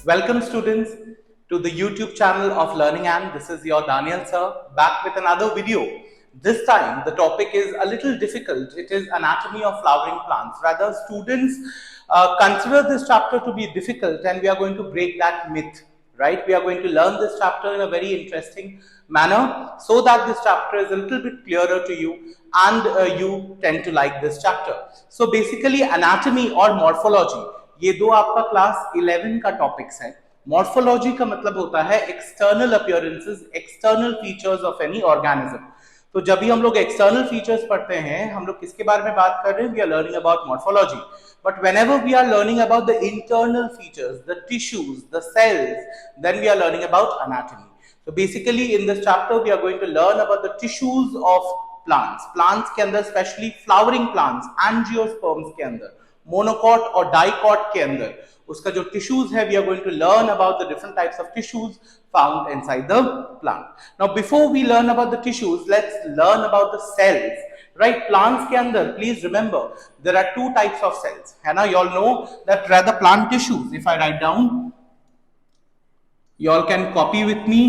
Welcome students to the YouTube channel of Learning and this is your Daniel sir back with another video. This time the topic is a little difficult. It is anatomy of flowering plants. Rather students consider this chapter to be difficult and we are going to break that myth. Right? We are going to learn this chapter in a very interesting manner so that this chapter is a little bit clearer to you and you tend to like this chapter. So basically anatomy or morphology ये दो आपका class 11 का topics है. Morphology का मतलब होता है external appearances, external features of any organism. तो जब भी हम लोग एक्सटर्नल फीचर्स पढ़ते हैं हम लोग किसके बारे में बात कर रहे हैं? We are learning about morphology. But whenever we are learning about the internal features, the tissues, the cells, then we are learning about anatomy. So basically in this chapter we are going to learn about the tissues of plants. Plants के अंदर specially flowering plants, angiosperms के अंदर, monocot और dicot के अंदर उसका जो tissues है, we are going to learn about the different types of tissues found inside the plant. Now before we learn about the tissues, let's learn about the cells. Right, plants के अंदर please remember there are two types of cells, है ना. You all know that rather plant tissues, if I write down, you all can copy with me,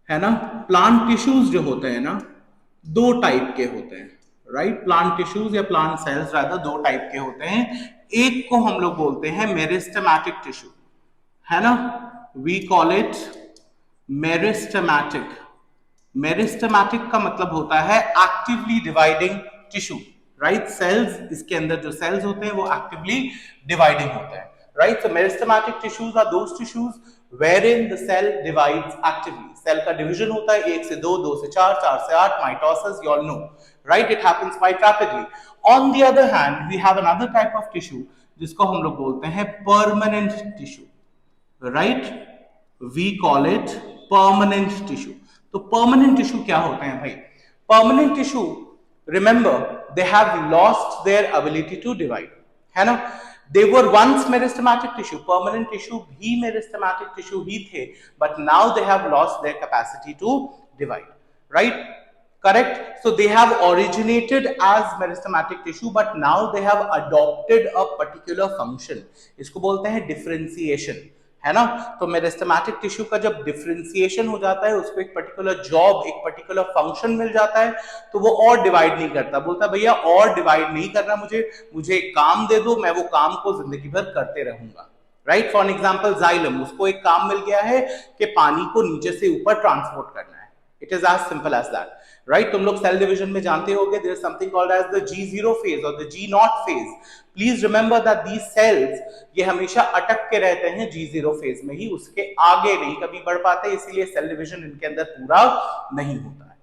है ना. Plant tissues जो होते हैं ना, दो टाइप के होते हैं. राइट, प्लांट टिश्यूज या प्लांट सेल्स रादर दो टाइप के होते हैं. एक को हम लोग बोलते हैं मेरिस्टेमैटिक टिश्यू, है ना. We call it meristematic. Meristematic का मतलब होता है actively dividing tissue. Right, cells, इसके अंदर जो सेल्स होते हैं वो एक्टिवली डिवाइडिंग होते हैं. Right, so meristematic tissues are those tissues wherein the cell divides actively. Cell का division होता है 1 से 2, 2 से 4, 4 से 8, mitosis, you all know, right? It happens quite rapidly. On the other hand, we have another type of tissue जिसको हम लोग बोलते हैं permanent tissue, right? We call it permanent tissue. तो permanent tissue क्या होते हैं भाई? Permanent tissue, remember, they have lost their ability to divide, है ना. They were once meristematic tissue, permanent tissue भी meristematic tissue ही थे, but now they have lost their capacity to divide. Right? Correct? So they have originated as meristematic tissue, but now they have adopted a particular function. इसको बोलते हैं differentiation, है ना. तो मेरिस्टेमैटिक tissue का जब डिफरेंशिएशन हो जाता है, उसको एक पर्टिकुलर जॉब, एक पर्टिकुलर फंक्शन मिल जाता है, तो वो और डिवाइड नहीं करता. बोलता है भैया और डिवाइड नहीं करना, मुझे एक काम दे दो, मैं वो काम को जिंदगी भर करते रहूंगा. राइट, फॉर एग्जांपल जाइलम, उसको एक काम मिल गया है कि पानी को नीचे से ऊपर ट्रांसपोर्ट करना है. It is as simple as that. Right, तुम लोग सेल डिवीजन में जानते होगे, there is something called as the G0 phase और the G0 phase. Please remember that these cells, ये हमेशा अटक के रहते हैं G0 फेज में ही, उसके आगे नहीं कभी बढ़ पाते, इसीलिए सेल डिवीजन इनके अंदर पूरा नहीं होता है.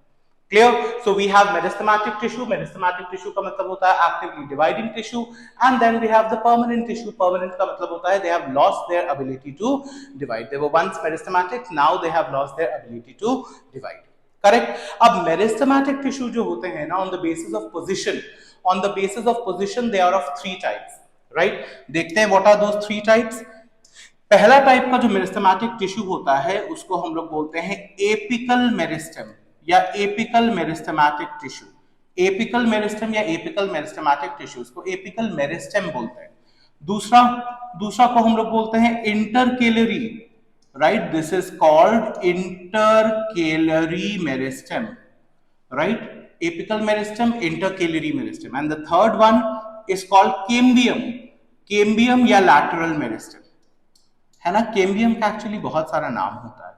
Clear? So we have meristematic tissue. Meristematic tissue का मतलब होता है actively dividing tissue. And then we have the permanent tissue. Permanent का मतलब होता है they have lost their ability to divide. They were once meristematic, now they have lost their ability to divide. Correct. अब meristematic tissue जो होते हैं ना, on the basis of position, on the basis of position they are of three types. Right, देखते हैं what are those three types. पहला type का जो मेरिस्टेमैटिक टिश्यू होता है उसको हम लोग बोलते हैं एपिकल मेरिस्टेम या apical meristematic tissue. Apical meristem या एपिकल मेरिस्टेमैटिक टिश्यू, इसको एपिकल मेरिस्टेम बोलते हैं. दूसरा को हम लोग बोलते हैं intercalary. Right, this is called intercalary meristem. Right, apical meristem, intercalary meristem, and the third one is called cambium. cambium या lateral meristem, है ना. cambium का एक्चुअली बहुत सारा नाम होता है.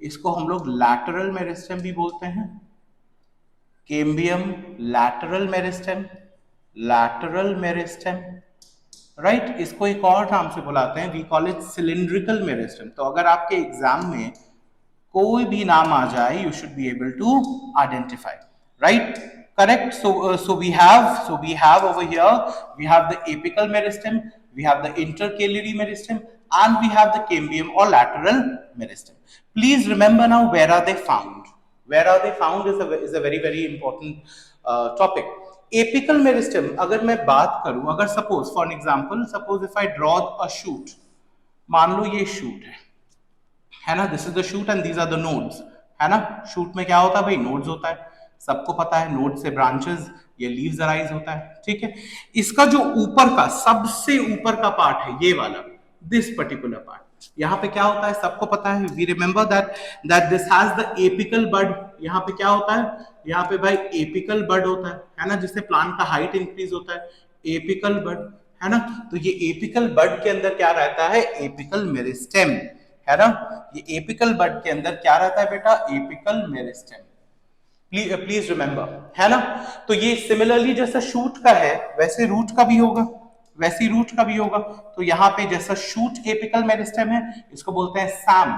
इसको हम लोग lateral meristem भी बोलते हैं. cambium, lateral meristem, lateral meristem, right? इसको एक और नाम से बुलाते हैं, we call it cylindrical meristem. तो अगर आपके एग्जाम में कोई भी नाम आ जाए, you should be able to identify. Right, correct. So we have over here, we have the apical meristem, we have the intercalary meristem, and we have the cambium or lateral meristem. Please remember now, where are they found? Where are they found is a very very important topic. Apical meristem, अगर मैं बात करूं, अगर suppose for an example, suppose if I draw a shoot, मान लो ये shoot है ना. This is the shoot and these are the nodes, है ना. shoot में क्या होता है भाई? nodes होता है, सबको पता है. नोड से ब्रांचेस, ये लीव्स अराइज होता है. ठीक है, इसका जो ऊपर का सबसे ऊपर का पार्ट है ये वाला, दिस पर्टिकुलर पार्ट, यहाँ पे क्या होता है सबको पता है, we remember that this has the apical bud. यहाँ पे क्या होता है, यहाँ पे भाई एपिकल बड होता है ना, जिससे प्लांट का हाइट इंक्रीज होता है, एपिकल बड, है ना। तो ये एपिकल बड के अंदर क्या रहता है, एपिकल मेरिस्टेम, है ना। ये एपिकल बड के अंदर क्या रहता है बेटा, एपिकल मेरिस्टेम, प्लीज रिमेंबर, है ना। तो ये सिमिलरली जैसा शूट का है वैसे रूट का भी होगा, वैसी रूट का भी होगा। तो यहाँ पे जैसा शूट एपिकल मेरिस्टेम है, इसको बोलते हैं SAM,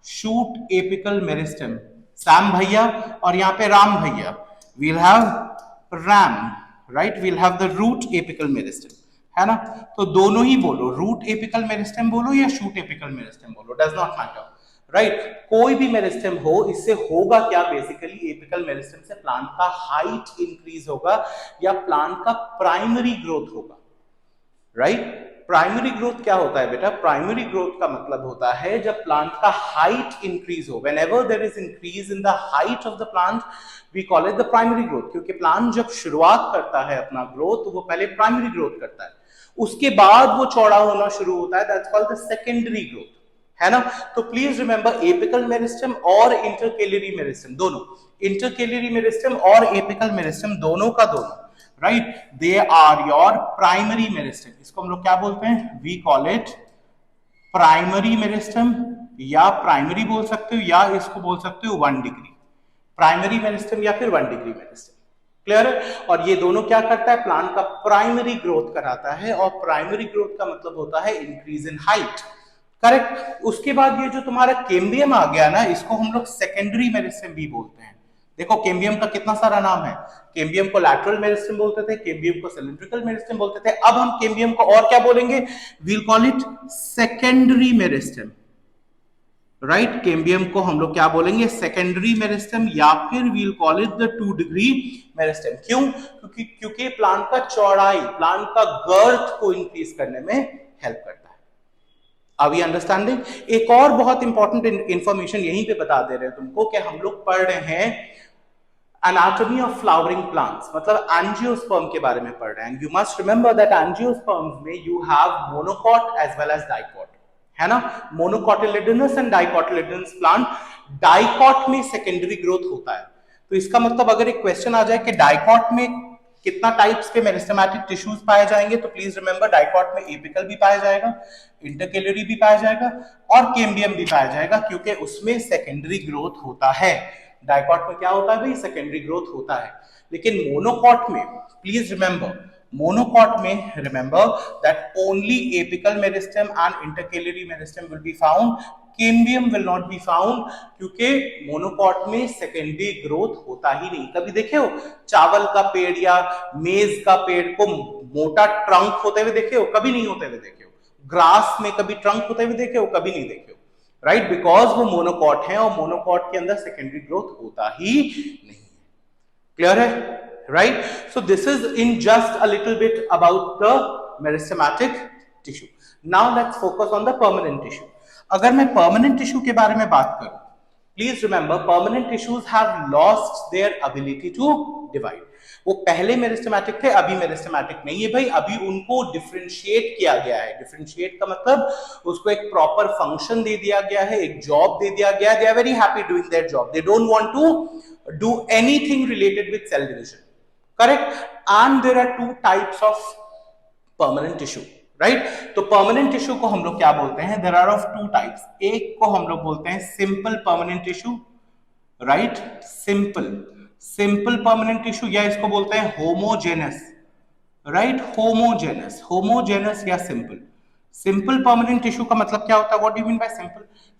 shoot apical meristem, SAM भैया, और यहाँ पे राम भैया, we'll have RAM, right, we'll have the root apical meristem, है ना। तो दोनों ही बोलो, रूट एपिकल मेरिस्टेम बोलो या शूट एपिकल मेरिस्टेम बोलो, डज नॉट मैटर, राइट। कोई भी मेरिस्टेम हो, इससे होगा क्या, बेसिकली एपिकल मेरिस्टेम से प्लांट का हाइट इंक्रीज होगा या प्लांट का प्राइमरी ग्रोथ होगा, राइट। प्राइमरी ग्रोथ क्या होता है बेटा, प्राइमरी ग्रोथ का मतलब होता है जब प्लांट का हाइट इंक्रीज हो, whenever there is increase in the height of the plant we call it the primary growth. क्योंकि प्लांट जब शुरुआत करता है अपना ग्रोथ, तो वो पहले प्राइमरी ग्रोथ करता है, उसके बाद वो चौड़ा होना शुरू होता है, that's called the secondary growth, है ना। तो प्लीज रिमेंबर एपिकल मेरिस्टेम और इंटरकेलियरी मेरिस्टेम दोनों, इंटरकेलियरी मेरिस्टेम और एपिकल मेरिस्टेम दोनों का दोनों, right, they are your primary meristem. इसको हम लोग क्या बोलते हैं, we call it primary meristem, या प्राइमरी बोल सकते हो या इसको बोल सकते हो 1 डिग्री, प्राइमरी मेरिस्टेम या फिर 1 डिग्री मेरिस्टेम, क्लियर है। और ये दोनों क्या करता है, प्लांट का प्राइमरी ग्रोथ कराता है, और प्राइमरी ग्रोथ का मतलब होता है इंक्रीज इन हाइट, करेक्ट। उसके बाद ये जो तुम्हारा कैम्बियम आ गया ना, इसको हम लोग सेकेंडरी मेरिस्टेम भी बोलते हैं। देखो कैम्बियम का कितना सारा नाम है, कैम्बियम को लैटरल मेरिस्टेम बोलते थे, कैम्बियम को सिलिंड्रिकल मेरिस्टेम बोलते थे, अब हम कैम्बियम को और क्या बोलेंगे, we'll call it secondary meristem, right. Cambium को हम लोग क्या बोलेंगे, सेकेंडरी मेरिस्टेम, या फिर we'll call it the 2 degree meristem. क्यों, क्योंकि प्लांट का चौड़ाई, प्लांट का गर्थ को इंक्रीज करने में हेल्प करता है। Are we understanding? एक और बहुत इंपॉर्टेंट इंफॉर्मेशन यहीं पे बता दे रहे हैं तुमको कि हम लोग पढ़ रहे हैं एनाटॉमी ऑफ फ्लावरिंग प्लांट्स, मतलब एंजियोस्पर्म के बारे में पढ़ रहे हैं। You must remember that angiosperms में you have monocot as well as dicot, है ना। Monocotyledonous and dicotyledonous plant, dicot में सेकेंडरी ग्रोथ होता है। तो इसका मतलब अगर एक क्वेश्चन आ जाए कि डाइकॉट में कितना टाइप्स के मेरिस्टेमेटिक टिश्यूज पाए जाएंगे, तो प्लीज रिमेंबर डाइकॉट में एपिकल भी पाया जाएगा, इंटरकेलियरी भी पाया जाएगा, और कैम्बियम भी पाया जाएगा, क्योंकि उसमें सेकेंडरी ग्रोथ होता है। डाइकॉट में क्या होता है भाई, सेकेंडरी ग्रोथ होता है। लेकिन मोनोकॉट में प्लीज रिमेंबर, मोनोकॉट में remember that only apical meristem and intercalary meristem will be found, cambium will not be found, क्योंकि मोनोकॉट में सेकेंडरी ग्रोथ होता ही नहीं। कभी देखे हो चावल का पेड़ या मेज का पेड़ को मोटा ट्रंक होते हुए देखे हो, कभी नहीं होते हुए देखे हो। ग्रास में कभी ट्रंक होते हुए देखे हो, कभी नहीं देखे हो, राइट, बिकॉज वो मोनोकॉट है, और मोनोकॉट के अंदर सेकेंडरी ग्रोथ होता ही नहीं है, क्लियर है, right. So this is in just a little bit about the meristematic tissue. Now let's focus on the permanent tissue. अगर मैं परमानेंट टिश्यू के बारे में बात करूं, please remember permanent tissues have lost their ability to divide. वो पहले meristematic थे, अभी मेरिस्टेमेटिक नहीं है भाई, अभी उनको डिफरेंशिएट किया गया है। डिफरेंशिएट का मतलब उसको एक प्रॉपर फंक्शन दे दिया गया है, एक जॉब दे दिया गया है। They are very happy doing their job, they don't want to do anything related with cell division, correct. And there are 2 types of permanent tissue, right. तो परमानेंट टिश्यू को हम लोग क्या बोलते हैं, देयर आर ऑफ 2 टाइप्स। एक को हम लोग बोलते हैं simple permanent tissue, right, simple permanent tissue, या इसको बोलते हैं होमोजेनस, राइट, होमोजेनस या सिंपल परमानेंट टिश्यू का मतलब क्या होता है, what do you mean by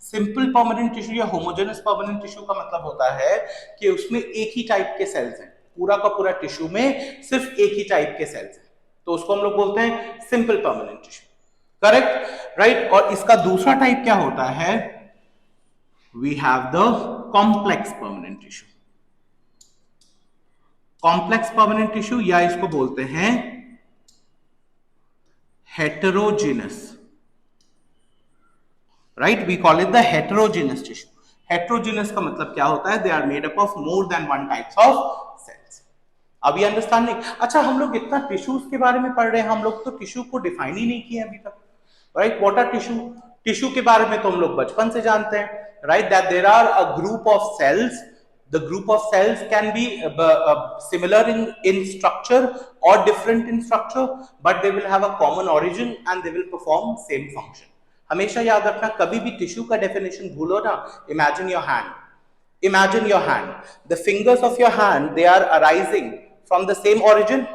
simple permanent tissue या होमोजेनस परमानेंट टिश्यू का मतलब होता है कि उसमें एक ही टाइप के सेल्स हैं, पूरा का पूरा टिश्यू में सिर्फ एक ही टाइप के सेल्स हैं, तो उसको हम लोग बोलते हैं simple permanent tissue, correct, right. और इसका दूसरा टाइप क्या होता है, we have the complex permanent tissue, complex permanent tissue, या इसको बोलते हैं heterogeneous, right, we call it the heterogeneous tissue. Heterogeneous का मतलब क्या होता है, they are made up of more than 1 types of cells. अभी अंडरस्टैंडिंग। अच्छा, हम लोग इतना टिश्यूज के बारे में पढ़ रहे हैं, हम लोग तो टिश्यू को डिफाइन ही नहीं किया अभी तक, right. What are tissue, tissue के बारे में तो हम लोग बचपन से जानते हैं, right, that there are a group of cells. The group of cells can be similar in structure or different in structure, but they will have a common origin and they will perform same function. हमेशा याद रखना, कभी भी tissue का definition भूलो ना. Imagine your hand. Imagine your hand. The fingers of your hand, they are arising from the same origin.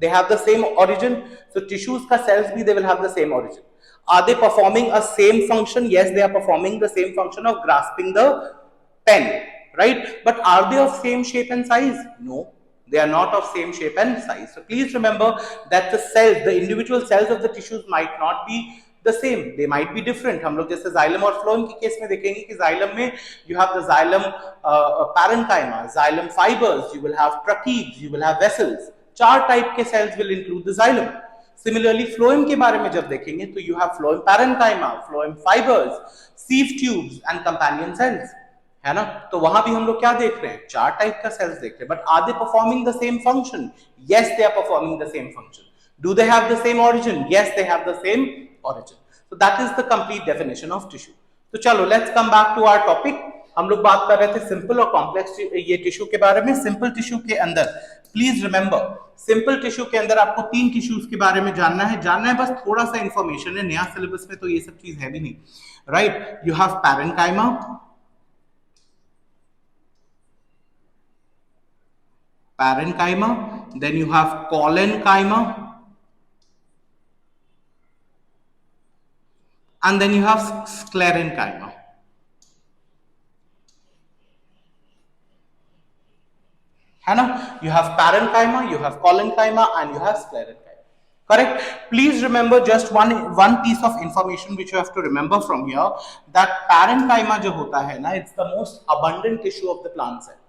They have the same origin. So tissues का cells भी they will have the same origin. Are they performing a same function? Yes, they are performing the same function of grasping the pen. Right? But are they of same shape and size? No, they are not of same shape and size. So please remember that the cells, the individual cells of the tissues might not be the same. They might be different. हम लोग जैसे xylem और phloem के case में देखेंगे कि xylem में you have the xylem parenchyma, xylem fibers, you will have tracheids, you will have vessels. 4 type के cells will include the xylem. Similarly, phloem के बारे में जब देखेंगे तो you have phloem parenchyma, phloem fibers, sieve tubes and companion cells. है ना? तो वहां भी हम लोग क्या देख रहे हैं? 4 टाइप का सेल्स देख रहे हैं. But are they performing the same function? Yes, they are performing the same function. Do they have the same origin? Yes, they have the same origin. So that is the complete definition of tissue. तो चलो let's come back to our topic. हम लोग बात कर रहे थे simple और complex ये टिश्यू के बारे में. सिंपल टिश्यू के अंदर प्लीज रिमेंबर, सिंपल टिश्यू के अंदर आपको 3 टिश्यूज के बारे में जानना है. बस थोड़ा सा इंफॉर्मेशन है, नया सिलेबस में तो ये सब चीज है भी नहीं. Right, you have parenchyma, parenchyma, then you have collenchyma, and then you have sclerenchyma. है ना? You have parenchyma, you have collenchyma, and you have sclerenchyma. Correct? Please remember just one piece of information which you have to remember from here, that parenchyma जो होता है ना, it's the most abundant tissue of the plant cell,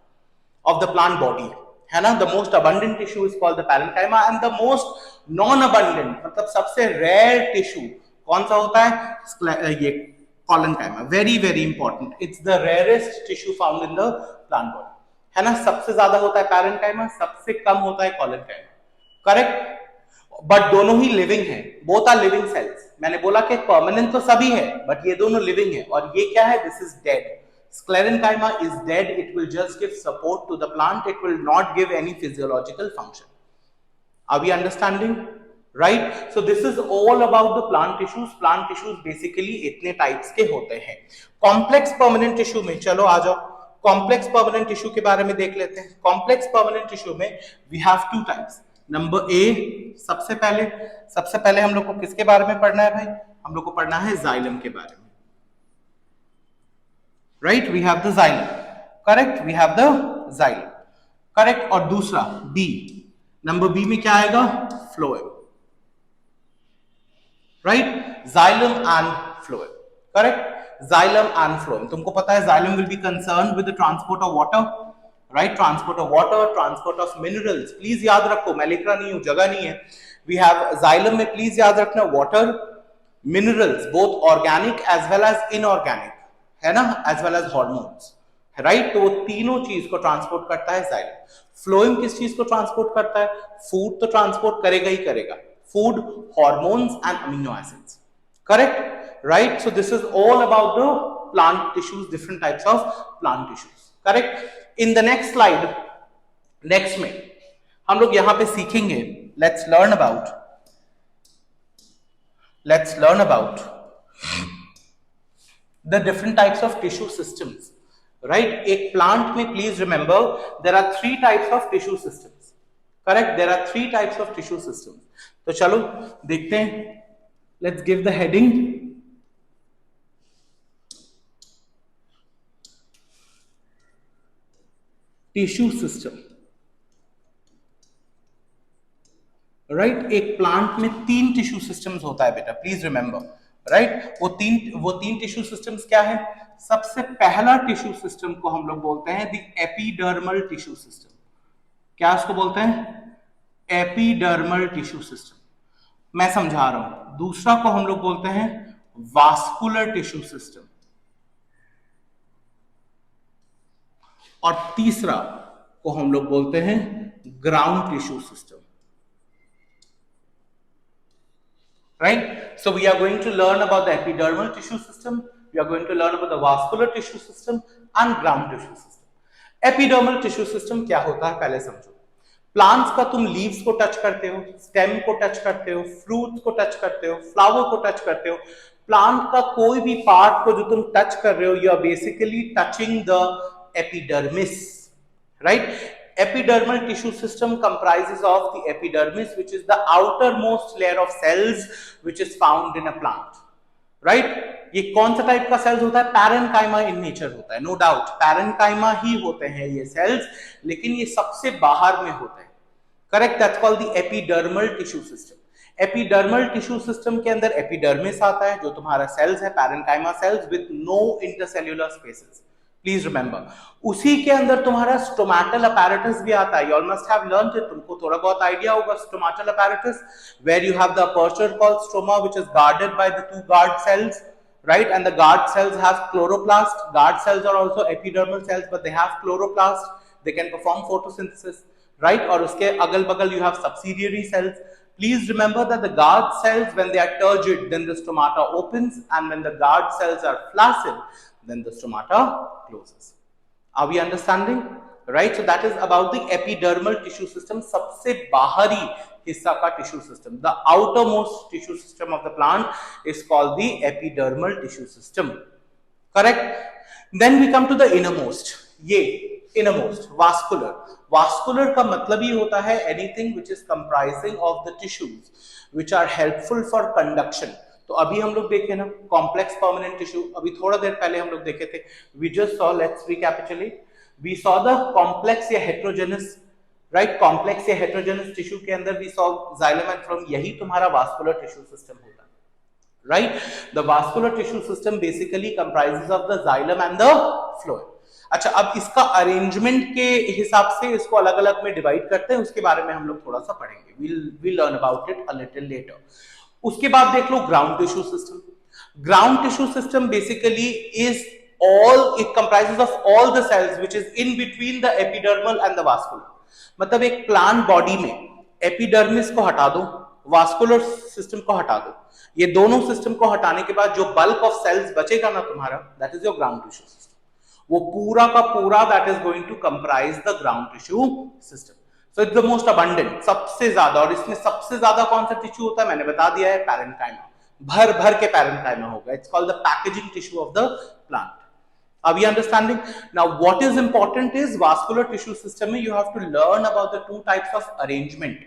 of the plant body. है ना? The most abundant tissue is called the parenchyma, and the most non-abundant, मतलब सबसे rare tissue कौन सा होता है? ये collenchyma. Very very important. It's the rarest tissue found in the plant body. है ना? सबसे ज्यादा होता है parenchyma, सबसे कम होता है collenchyma. Correct? बट दोनों ही लिविंग है. Both are living cells. मैंने बोला कि परमानेंट तो सभी है, बट ये दोनों लिविंग है. और ये क्या है? This is dead. Sclerenchyma is dead. It will just give support to the plant. It will not give any physiological function. Are we understanding? Right? So this is all about the plant tissues. Plant tissues basically इतने types के होते हैं. Complex permanent tissue में चलो आ जाओ. Complex permanent tissue के बारे में देख लेते हैं. Complex permanent tissue में we have 2 types. Number A, सबसे पहले हम लोग को किसके बारे में पढ़ना है भाई? हम लोग को पढ़ना है जाइलम के बारे में. Right, we have the xylem. Correct, we have the xylem. Correct. और दूसरा B, नंबर B में क्या आएगा? phloem. Right, xylem and phloem. Correct, xylem and phloem. तुमको पता है xylem will be concerned with the transport of water. Right, transport of water, transport of minerals. Please याद रखो, मैं लिख रहा नहीं हूँ, जगह नहीं है. We have xylem में please याद रखना water, minerals, both organic as well as inorganic. है ना? As well as hormones. Right, तो वो तीनों चीज को ट्रांसपोर्ट करता है जाइलम. फ्लोएम किस चीज को ट्रांसपोर्ट करता है? फूड तो ट्रांसपोर्ट करेगा ही करेगा. Food, hormones and amino acids. Correct? Right, so this is all about the plant tissues, different types of plant tissues. Correct. In the next slide, next में हम लोग यहां पे सीखेंगे, let's learn about the different types of tissue systems. Right, एक plant में please remember there are 3 types of tissue systems. Correct, there are 3 types of tissue systems. तो चलो देखते हैं. Let's give the heading. Tissue system. Right, एक plant में 3 tissue systems होता है बेटा, please remember. राइट, वो तीन टिश्यू सिस्टम्स क्या है? सबसे पहला टिश्यू सिस्टम को हम लोग बोलते हैं द एपिडर्मल टिश्यू सिस्टम. क्या उसको बोलते हैं? Epidermal tissue system. मैं समझा रहा हूं. दूसरा को हम लोग बोलते हैं वास्कुलर टिश्यू सिस्टम. और तीसरा को हम लोग बोलते हैं ground tissue system. Right, So we are going to learn about the epidermal tissue system, we are going to learn about the vascular tissue system and ground tissue system. Epidermal tissue system क्या होता है पहले समझो। Plants का तुम leaves को touch करते हो, स्टेम को टच करते हो, फ्रूट को टच करते हो, फ्लावर को टच करते हो, प्लांट का कोई भी पार्ट को जो तुम टच कर रहे हो, you are basically touching the epidermis, right. Epidermal tissue system comprises of the epidermis, which is the outermost layer of cells which is found in a plant, right? ये कौन सा टाइप का सेल्स होता है? Parenchyma in nature होता है, no doubt parenchyma ही होते हैं ये सेल्स, लेकिन ये सबसे बाहर में होते हैं, correct. That's called the epidermal tissue system. Epidermal tissue system के अंदर एपिडर्मिस आता है जो तुम्हारा सेल्स है, parenchyma cells with no intercellular spaces, please remember. उसी के अंदर तुम्हारा स्टोमेटल अपैरेटस भी आता है, you all must have learned it, तुमको थोड़ा बहुत आइडिया होगा stomatal apparatus, where you have the aperture called stroma which is guarded by the two guard cells, right? And the guard cells have chloroplast. Guard cells are also epidermal cells, but they have chloroplast, they can perform photosynthesis, right? और उसके अगल बगल you have subsidiary cells. Please remember that the guard cells, when they are turgid, then the stomata opens, and when the guard cells are flaccid, then the stomata closes. Are we understanding? Right? So that is about the epidermal tissue system, सबसे बाहरी हिस्सा का tissue system. The outermost tissue system of the plant is called the epidermal tissue system. Correct? Then we come to the innermost. ये innermost, vascular. Vascular का मतलब ही होता है anything which is comprising of the tissues which are helpful for conduction. तो अभी हम लोग देखे ना कॉम्प्लेक्स परमानेंट टिश्यू, अभी थोड़ा देर पहले हम लोग देखे थे, we just saw, let's recapitulate, we saw the complex या हेट्रोजेनस, राइट, कॉम्प्लेक्स या हेट्रोजेनस टिश्यू के अंदर we saw xylem and phloem, यही तुम्हारा वास्कुलर टिश्यू सिस्टम होता है, right. The vascular tissue system basically comprises of the xylem and the phloem. अच्छा, अब इसका अरेंजमेंट के हिसाब से इसको अलग अलग में डिवाइड करते हैं, उसके बारे में हम लोग थोड़ा सा पढ़ेंगे, we'll learn about it a little later. उसके बाद देख लो ground tissue system. Ground tissue system basically is all, it comprises of all the cells which is in between the epidermal and the vascular. मतलब एक plant body में epidermis को हटा दो, वास्कुलर सिस्टम को हटा दो, ये दोनों सिस्टम को हटाने के बाद जो बल्क ऑफ सेल्स बचेगा ना तुम्हारा, that is your ground tissue system. वो पूरा का पूरा that is going to comprise the ground tissue system. So it's the most abundant, सबसे ज्यादा, और इसमें सबसे ज्यादा कौन सा टिश्यू होता है मैंने बता दिया है, पैरेनकाइमा, भर भर के पैरेनकाइमा होगा। It's called the packaging tissue of the plant. Are we understanding? Now what is important is vascular tissue system में you have to learn about the two types of arrangement.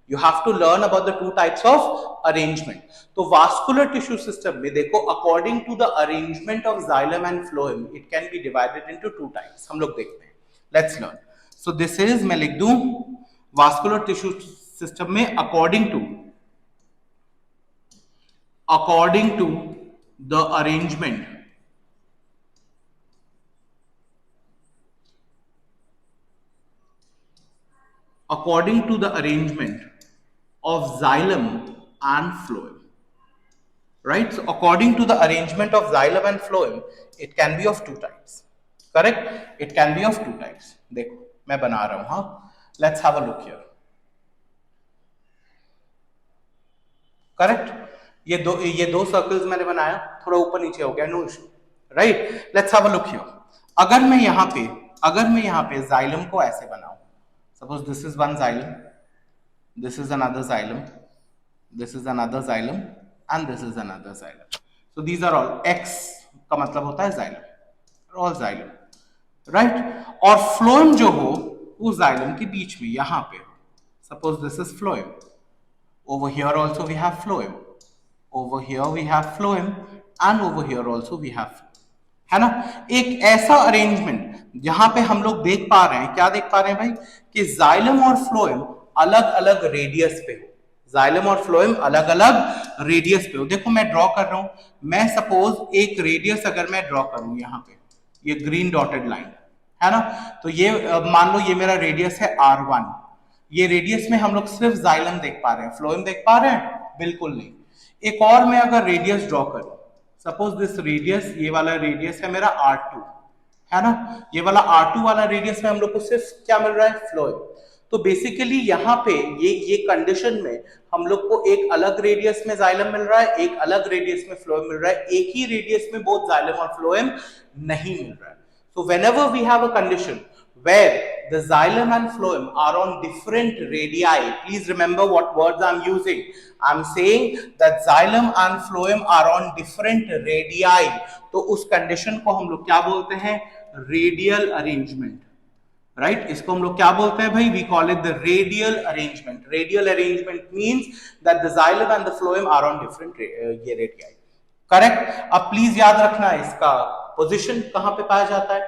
You have to learn about the two types of arrangement. तो vascular tissue system में देखो, according to the arrangement of xylem and phloem, it can be divided into two types. हम लोग देखते हैं, let's learn. So this is, मैं लिख दूं vascular tissue system में according to the arrangement of xylem and phloem, right? So according to the arrangement of xylem and phloem, it can be of two types, correct? It can be of two types. देखो मैं बना रहा हूं, हाँ, let's have a look here, correct. ये दो circles मैंने बनाया, थोड़ा ऊपर नीचे हो गया, no issue, right. Let's have a look here. अगर मैं यहाँ पे जाइलम को ऐसे बनाऊं, suppose this is one xylem, this is another xylem, this is another xylem and this is another xylem, so these are all, X का मतलब होता है जाइलम, ऑल जाइलम, राइट। और फ्लोएम जो हो वो जाइलम के बीच में यहां पे हो, suppose this is phloem, over here also we have phloem, over here we have phloem and over here also we have, है ना। एक ऐसा अरेंजमेंट जहां पे हम लोग देख पा रहे हैं, क्या देख पा रहे हैं भाई, कि जाइलम और फ्लोएम अलग अलग रेडियस पे हो, जाइलम और फ्लोएम अलग अलग रेडियस पे हो। देखो मैं ड्रॉ कर रहा हूं, मैं सपोज एक रेडियस अगर मैं ड्रॉ करूं यहां पे, ये ग्रीन डॉटेड लाइन है ना, तो ये मान लो ये मेरा रेडियस है R1, ये रेडियस में हम लोग सिर्फ जाइलम देख पा रहे हैं, फ्लोएम देख पा रहे हैं बिल्कुल नहीं। एक और मैं अगर रेडियस ड्रॉ करूं, सपोज दिस रेडियस, ये वाला रेडियस है मेरा R2, है ना, ये वाला R2 वाला रेडियस में हम लोग को सिर्फ क्या मिल रहा है, फ्लोएम। तो बेसिकली यहाँ पे ये कंडीशन में हम लोग को एक अलग रेडियस में जाइलम मिल रहा है, एक अलग रेडियस में फ्लोएम मिल रहा है, एक ही रेडियस में बोथ जाइलम और फ्लोएम नहीं मिल रहा है. So whenever we have a condition where the xylem and phloem are on different radii, please remember what words I'm using. I'm saying that xylem and phloem are on different radii. तो उस condition को हम लोग क्या बोलते हैं? Radial arrangement. Right? इसको हम लोग क्या बोलते हैं भाई? We call it the radial arrangement. Radial arrangement means that the xylem and the phloem are on different ये radii. करेक्ट. अब प्लीज याद रखना इसका पोजीशन कहां पे पाया जाता है.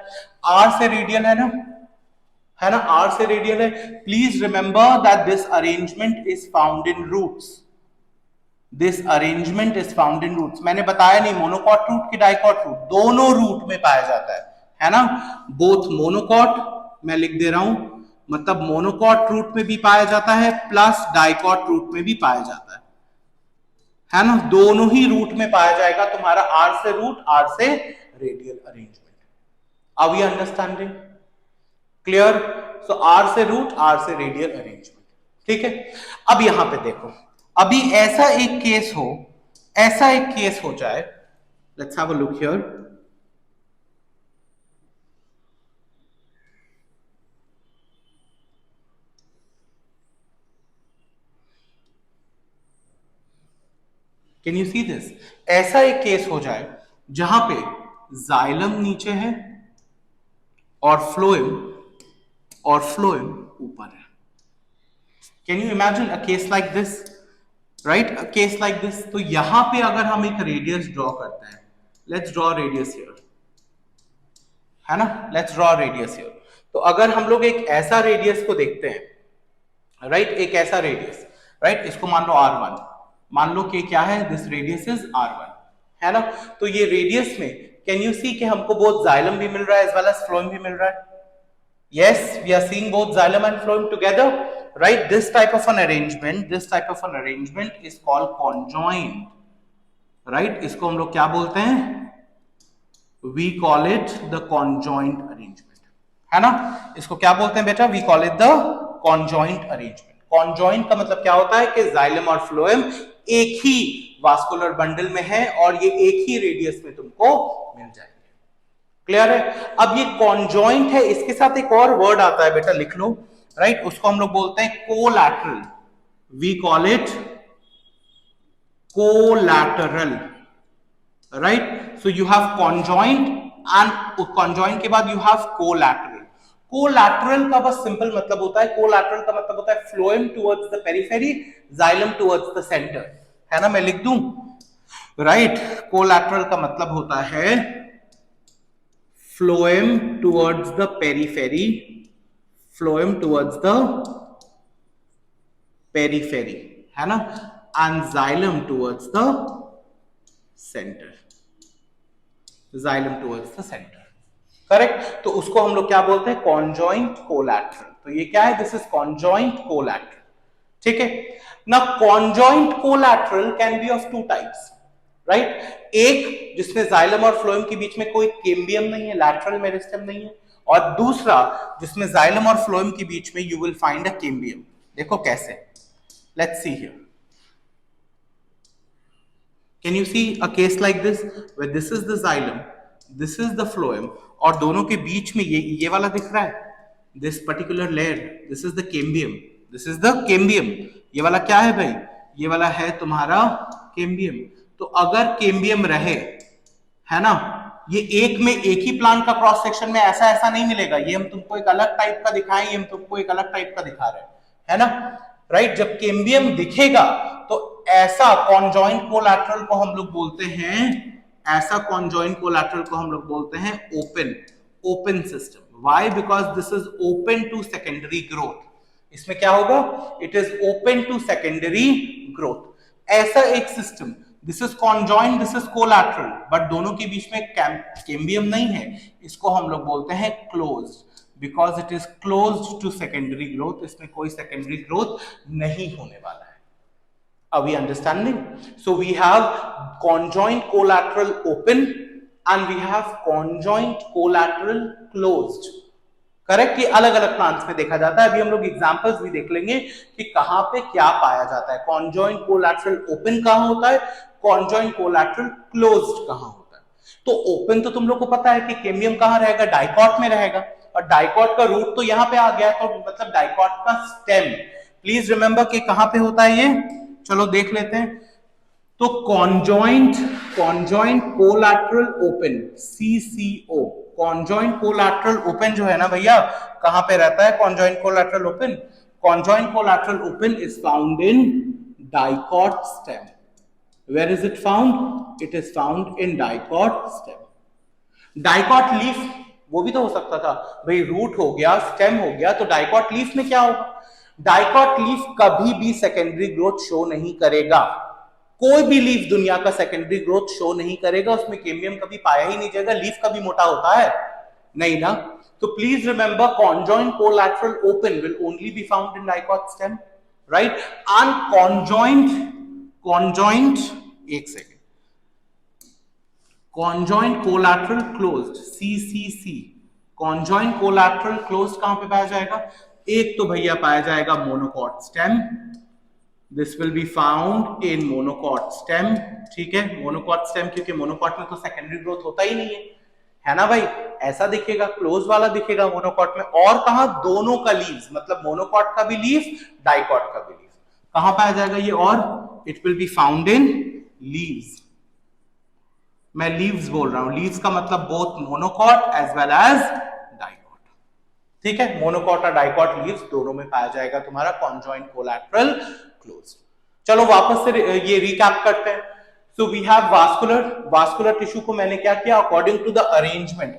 आर से रेडियल है ना, आर से रेडियल है. Please remember that this arrangement is found in roots. This arrangement is found in roots. मैंने बताया नहीं मोनोकॉट रूट की डाइकॉट रूट, दोनों रूट में पाया जाता है ना. बोथ मोनोकॉट, मैं लिख दे रहा हूं, मतलब मोनोकॉट रूट में भी पाया जाता है प्लस डाइकॉट रूट में भी पाया जाता है ना. दोनों ही रूट में पाया जाएगा तुम्हारा आर से रूट, आर से radial arrangement. Are we understanding? Clear? So R से रूट, आर से रेडियल अरेंजमेंट. ठीक है. अब यहां पे देखो, अभी ऐसा एक केस हो जाए. Let's have a look here. Can you see this? ऐसा एक केस हो जाए जहां पे जाइलम नीचे है और फ्लोएम ऊपर है. Can you imagine a case like this? Right, a case like this. तो यहां पे अगर हम एक रेडियस ड्रॉ करते हैं, लेट्स ड्रॉ रेडियस हियर, है ना. Let's draw radius here. तो अगर हम लोग एक ऐसा रेडियस को देखते हैं, राइट, एक ऐसा रेडियस, राइट, इसको मान लो R1, मान लो कि क्या है, दिस रेडियस इज R1, है ना. तो ये रेडियस में कैन यू सी कि हमको बोथ जाइलम भी मिल रहा है एज वेल एज फ्लोएम भी मिल रहा है. Yes, we are seeing both xylem and phloem together, right. This type of an arrangement is called conjoint, right. इसको हम लोग क्या बोलते हैं? We call it the conjoint arrangement, है ना. इसको क्या बोलते हैं बेटा? We call it the conjoint arrangement. Conjoint का मतलब क्या होता है कि जाइलम और फ्लोएम एक ही वास्कुलर बंडल में है और ये एक ही रेडियस में तुमको मिल जाएंगे. क्लियर है? अब ये कॉन्जॉइंट है, इसके साथ एक और वर्ड आता है बेटा, लिख लो, राइट. उसको हम लोग बोलते हैं collateral. We call it collateral, right. So you have conjoint and conjoint के बाद यू हैव कोलैटरल. कोलैटरल का बस सिंपल मतलब होता है, कोलैटरल का मतलब होता है phloem towards the periphery, xylem towards the centre, है ना. मैं लिख दूं, राइट. कोलैटरल का मतलब होता है phloem towards the periphery, phloem towards the periphery, है ना, and xylem towards the centre, xylem towards the centre. Correct. तो उसको हम लोग क्या बोलते हैं? Conjoint collateral. तो ये क्या है? This is conjoint collateral. ठीक है ना. Conjoint collateral can be of two types, right. एक जिसमें जाइलम और फ्लोएम के बीच में कोई कैम्बियम नहीं है, लैटरल मेरिस्टेम नहीं है, और दूसरा जिसमें जाइलम और फ्लोएम के बीच में you will find a cambium. देखो कैसे. Let's see here. Can you see a case like this where this is the xylem, this is the phloem, और दोनों के बीच में ये वाला दिख रहा है, this particular layer, this is the cambium, this is the cambium. ये वाला क्या है भाई? ये वाला है तुम्हारा कैम्बियम. तो अगर कैम्बियम रहे, है ना, ये एक में एक ही प्लान का क्रॉस सेक्शन में ऐसा नहीं मिलेगा. ये हम तुमको एक अलग टाइप का दिखाएं, ये हम तुमको एक अलग टाइप का दिखा रहे हैं, है ना, राइट. जब कैम्बियम दिखेगा तो ऐसा कॉन्जॉइंट कोलैटरल को हम लोग बोलते हैं, ऐसा कॉन्जॉइंट कोलैटरल को हम लोग बोलते हैं open system. Why? Because this is open to secondary growth. इसमें क्या होगा? It is open to secondary growth. ऐसा एक system, this is conjoint, this is collateral, but दोनों के बीच में कैम्बियम नहीं है, इसको हम लोग बोलते हैं closed, because it is closed to secondary growth. इसमें कोई सेकेंडरी ग्रोथ नहीं होने वाला है. Are we understanding? So we have conjoint collateral open and we have conjoint collateral closed. Correct, ये अलग अलग प्लांट्स में देखा जाता है। अभी हम लोग एग्जांपल्स भी देख लेंगे कि कहां पे क्या पाया जाता है। कॉन्जॉइंट कोलैटरल ओपन कहां होता है, कॉन्जॉइंट कोलैटरल क्लोज्ड कहां होता है। तो ओपन तो तुम लोग को पता है कि कैम्बियम कहां रहेगा, डाइकॉट में रहेगा, और डाइकॉट का रूट तो यहां पे आ गया, तो मतलब डाइकॉट का स्टेम प्लीज रिमेंबर कि कहां पे होता है ये, चलो देख लेते हैं। तो conjoint collateral open CCO, conjoint collateral open जो है ना भैया, कहां पे रहता है conjoint collateral open, conjoint collateral open is found in dicot stem. Where is it found, it is found in dicot stem. Dicot leaf वो भी तो हो सकता था भाई, रूट हो गया, स्टेम हो गया, तो डाइकॉट लीफ में क्या होगा, डाइकॉट लीफ कभी भी सेकेंडरी ग्रोथ शो नहीं करेगा। कोई भी लीफ दुनिया का सेकेंडरी ग्रोथ शो नहीं करेगा, उसमें कैम्बियम कभी पाया ही नहीं जाएगा। लीफ कभी मोटा होता है नहीं ना। तो please remember conjoint collateral open will only be found in dicot stem, right. And conjoint एक second, conjoint collateral closed CCC, conjoint collateral closed कहां पे पाया जाएगा, एक तो भैया पाया जाएगा monocot stem, this will be found in monocot stem, ठीक है। मोनोकॉट स्टेम क्योंकि मोनोकॉट में तो सेकेंडरी ग्रोथ होता ही नहीं है ना भाई, ऐसा दिखेगा, क्लोज वाला दिखेगा मोनोकॉट में। और कहा, दोनों का लीव्स, मतलब मोनोकॉट का भी लीफ, डाइकॉट का भी लीफ, कहां पाया जाएगा ये, और it will be found in leaves. मैं लीव्स बोल रहा हूं, लीव्स का मतलब both monocot as well as dicot, ठीक है। मोनोकॉट और डाइकॉट लीव्स दोनों में पाया जाएगा तुम्हारा कॉन्जॉइंट कोलैटरल क्लोज। चलो वापस से ये रिकैप करते हैं। So we have vascular tissue को मैंने क्या किया, according to the arrangement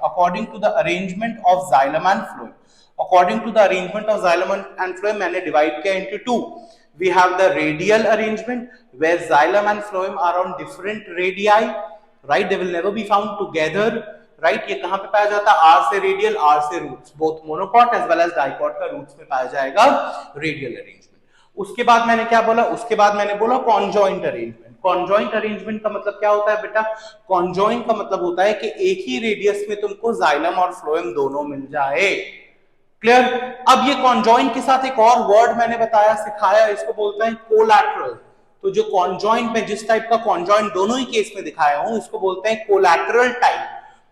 of xylem and phloem, according to the arrangement of xylem and phloem मैंने डिवाइड किया into two. We have the radial arrangement where xylem and phloem are on different radii, right, they will never be found together, right. ये कहां पे पाया जाता है, R से radial, R से roots, both monocot as well as dicot का roots में पाया जाएगा रेडियल अरेंजमेंट। उसके बाद मैंने क्या बोला, उसके बाद मैंने बोला कॉन्जॉइंट अरेंजमेंट। कॉन्जॉइंट अरेंजमेंट का मतलब क्या होता है बेटा, कॉन्जॉइंट का मतलब होता है कि एक ही रेडियस में तुमको जाइलम और फ्लोएम दोनों मिल जाए, क्लियर। अब ये कॉन्जॉइंट के साथ एक और वर्ड मैंने बताया, सिखाया, इसको बोलते हैं कोलैटरल। तो जो कॉन्जॉइंट में जिस टाइप का कॉन्जॉइंट दोनों ही केस में दिखाया हूं, इसको बोलते हैं कोलैटरल टाइप।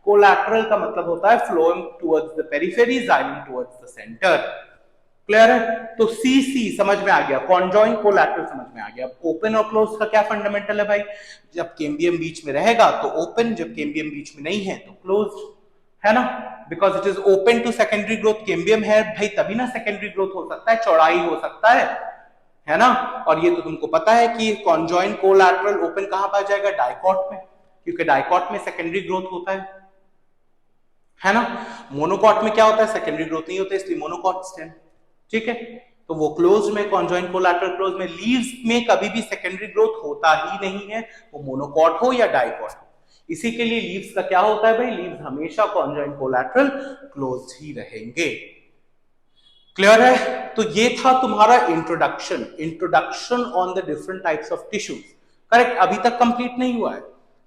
कोलैटरल का मतलब होता है phloem towards the periphery, xylem towards the centre, clear है। तो CC समझ में आ गया, कॉन्जॉइंट कोलैटरल समझ में आ गया। ओपन और क्लोज का क्या फंडामेंटल है भाई, जब कैम्बियम बीच में रहेगा तो ओपन, जब कैम्बियम बीच में नहीं है तो क्लोज, है ना, because it is open to secondary growth. Cambium है भाई तभी ना सेकेंडरी ग्रोथ हो सकता है, चौड़ाई हो सकता है ना। और ये तो तुमको पता है कि कॉन्जॉइंट कोलैटरल ओपन कहां पाया जाएगा, डाइकॉट में, क्योंकि डाइकॉट में सेकेंडरी ग्रोथ होता है ना। मोनोकॉट में क्या होता है, सेकेंडरी ग्रोथ नहीं होता, इसलिए मोनोकॉट स्टेम, ठीक है। तो वो क्लोज में, कॉन्जॉइंट कोलैटरल क्लोज में, लीव्स में कभी भी सेकेंडरी ग्रोथ होता ही नहीं है, वो मोनोकॉट हो या डाइकॉट हो। इसी के लिए लीव्स का क्या होता है भाई, लीव्स हमेशा कॉन्जॉइंट कोलैटरल क्लोज ही रहेंगे, क्लियर है। तो ये था तुम्हारा introduction on the different types of tissues, correct. अभी तक कंप्लीट नहीं हुआ है,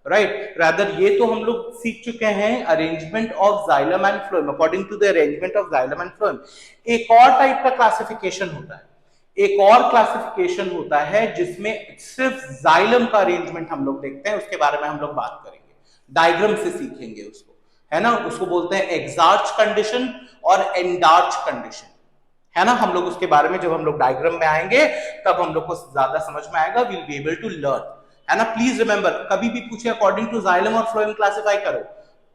राइट, रादर ये तो हम लोग सीख चुके हैं arrangement of xylem and phloem, according to the arrangement of xylem and phloem. एक और टाइप का क्लासिफिकेशन होता है, एक और क्लासिफिकेशन होता है जिसमें सिर्फ जाइलम का अरेंजमेंट हम लोग देखते हैं, उसके बारे में हम लोग बात करेंगे, डायग्राम से सीखेंगे उसको, है ना। उसको बोलते हैं एक्सार्च कंडीशन और एंडार्च कंडीशन, है ना। हम लोग उसके बारे में जब हम लोग डायग्राम में आएंगे तब हम लोग को ज्यादा समझ में आएगा, will be able to learn, है ना। प्लीज रिमेंबर, कभी भी पूछे अकॉर्डिंग टू जाइलम और फ्लोएम क्लासिफाई करो,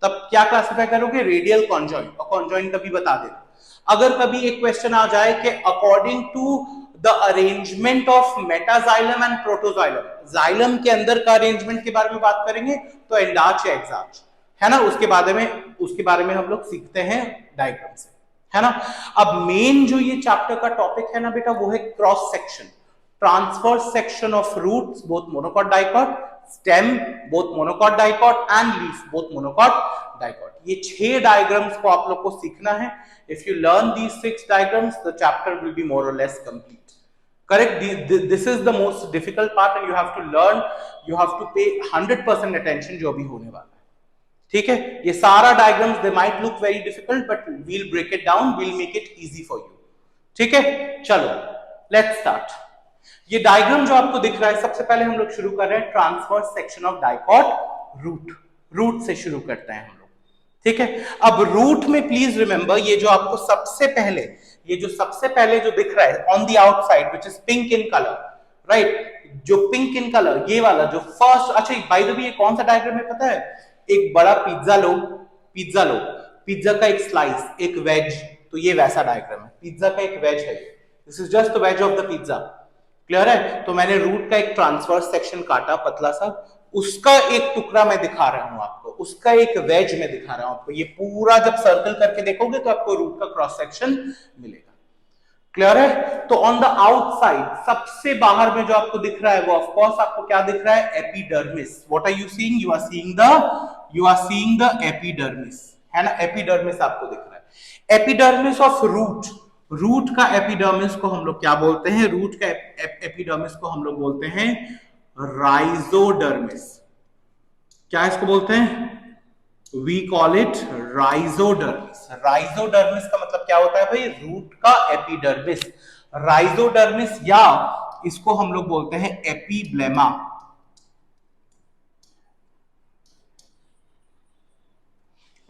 तब क्या क्लासिफाई करोगे, रेडियल, कॉन्जॉइंट, और कॉन्जॉइंट कभी बता देना। अगर कभी एक क्वेश्चन आ जाए कि according to the arrangement of metaxylem and protoxylem, xylem के अंदर का अरेंजमेंट के बारे में बात करेंगे तो एंडार्च या एक्सार्च, है ना। उसके बारे में हम लोग सीखते हैं डायग्राम से, है ना। अब मेन जो ये चैप्टर का टॉपिक है ना बेटा, वो है cross section, transverse section of roots both monocot dicot, stem both monocot dicot and leaf both monocot dicot। ये 6 डायग्राम्स को आप लोग को सीखना है। If you learn these 6 diagrams, the chapter will be more or less complete, correct। This is the most difficult part and you have to learn, you have to pay 100% attention जो भी होने वाला है, ठीक है, ये सारा diagrams they might look very difficult but we'll break it down, we'll make it easy for you. ठीक है, चलो लेट्स स्टार्ट। ये डायग्राम जो आपको दिख रहा है, सबसे पहले हम लोग शुरू कर रहे हैं transverse section of dicot root. Root से शुरू करते हैं हम लोग। ठीक है, अब रूट में प्लीज रिमेंबर, ये जो आपको सबसे पहले, ये जो सबसे पहले जो दिख रहा है on the outside which is pink in colour, right, जो पिंक इन कलर, ये वाला जो फर्स्ट, अच्छा बाय द वे ये कौन सा डायग्राम है पता है? एक बड़ा पिज्जा लो, पिज्जा लो, पिज्जा का एक स्लाइस, एक वेज, तो ये वैसा डायग्राम है, पिज्जा का एक वेज है, this is just the ways of the pizza. Clear है? तो मैंने रूट का एक ट्रांसवर्स सेक्शन काटा पतला सा, उसका एक टुकड़ा मैं दिखा रहा हूं आपको, उसका एक वेज में दिखा रहा हूं आपको। ये पूरा जब सर्कल करके देखोगे तो आपको रूट का क्रॉस सेक्शन मिलेगा। क्लियर है? तो ऑन द आउटसाइड सबसे बाहर में जो आपको दिख रहा है वो ऑफ कोर्स आपको क्या दिख रहा है? Epidermis. What are you seeing? You are seeing the epidermis, है ना? एपिडर्मिस आपको दिख रहा है। एपिडर्मिस ऑफ रूट, रूट का एपिडर्मिस को हम लोग क्या बोलते हैं? रूट का एपिडर्मिस को हम लोग बोलते हैं राइजोडर्मिस। क्या इसको बोलते हैं? We call it rhizodermis. Rhizodermis का मतलब क्या होता है भाई? रूट का एपिडर्मिस। राइजोडर्मिस, या इसको हम लोग बोलते हैं epiblema.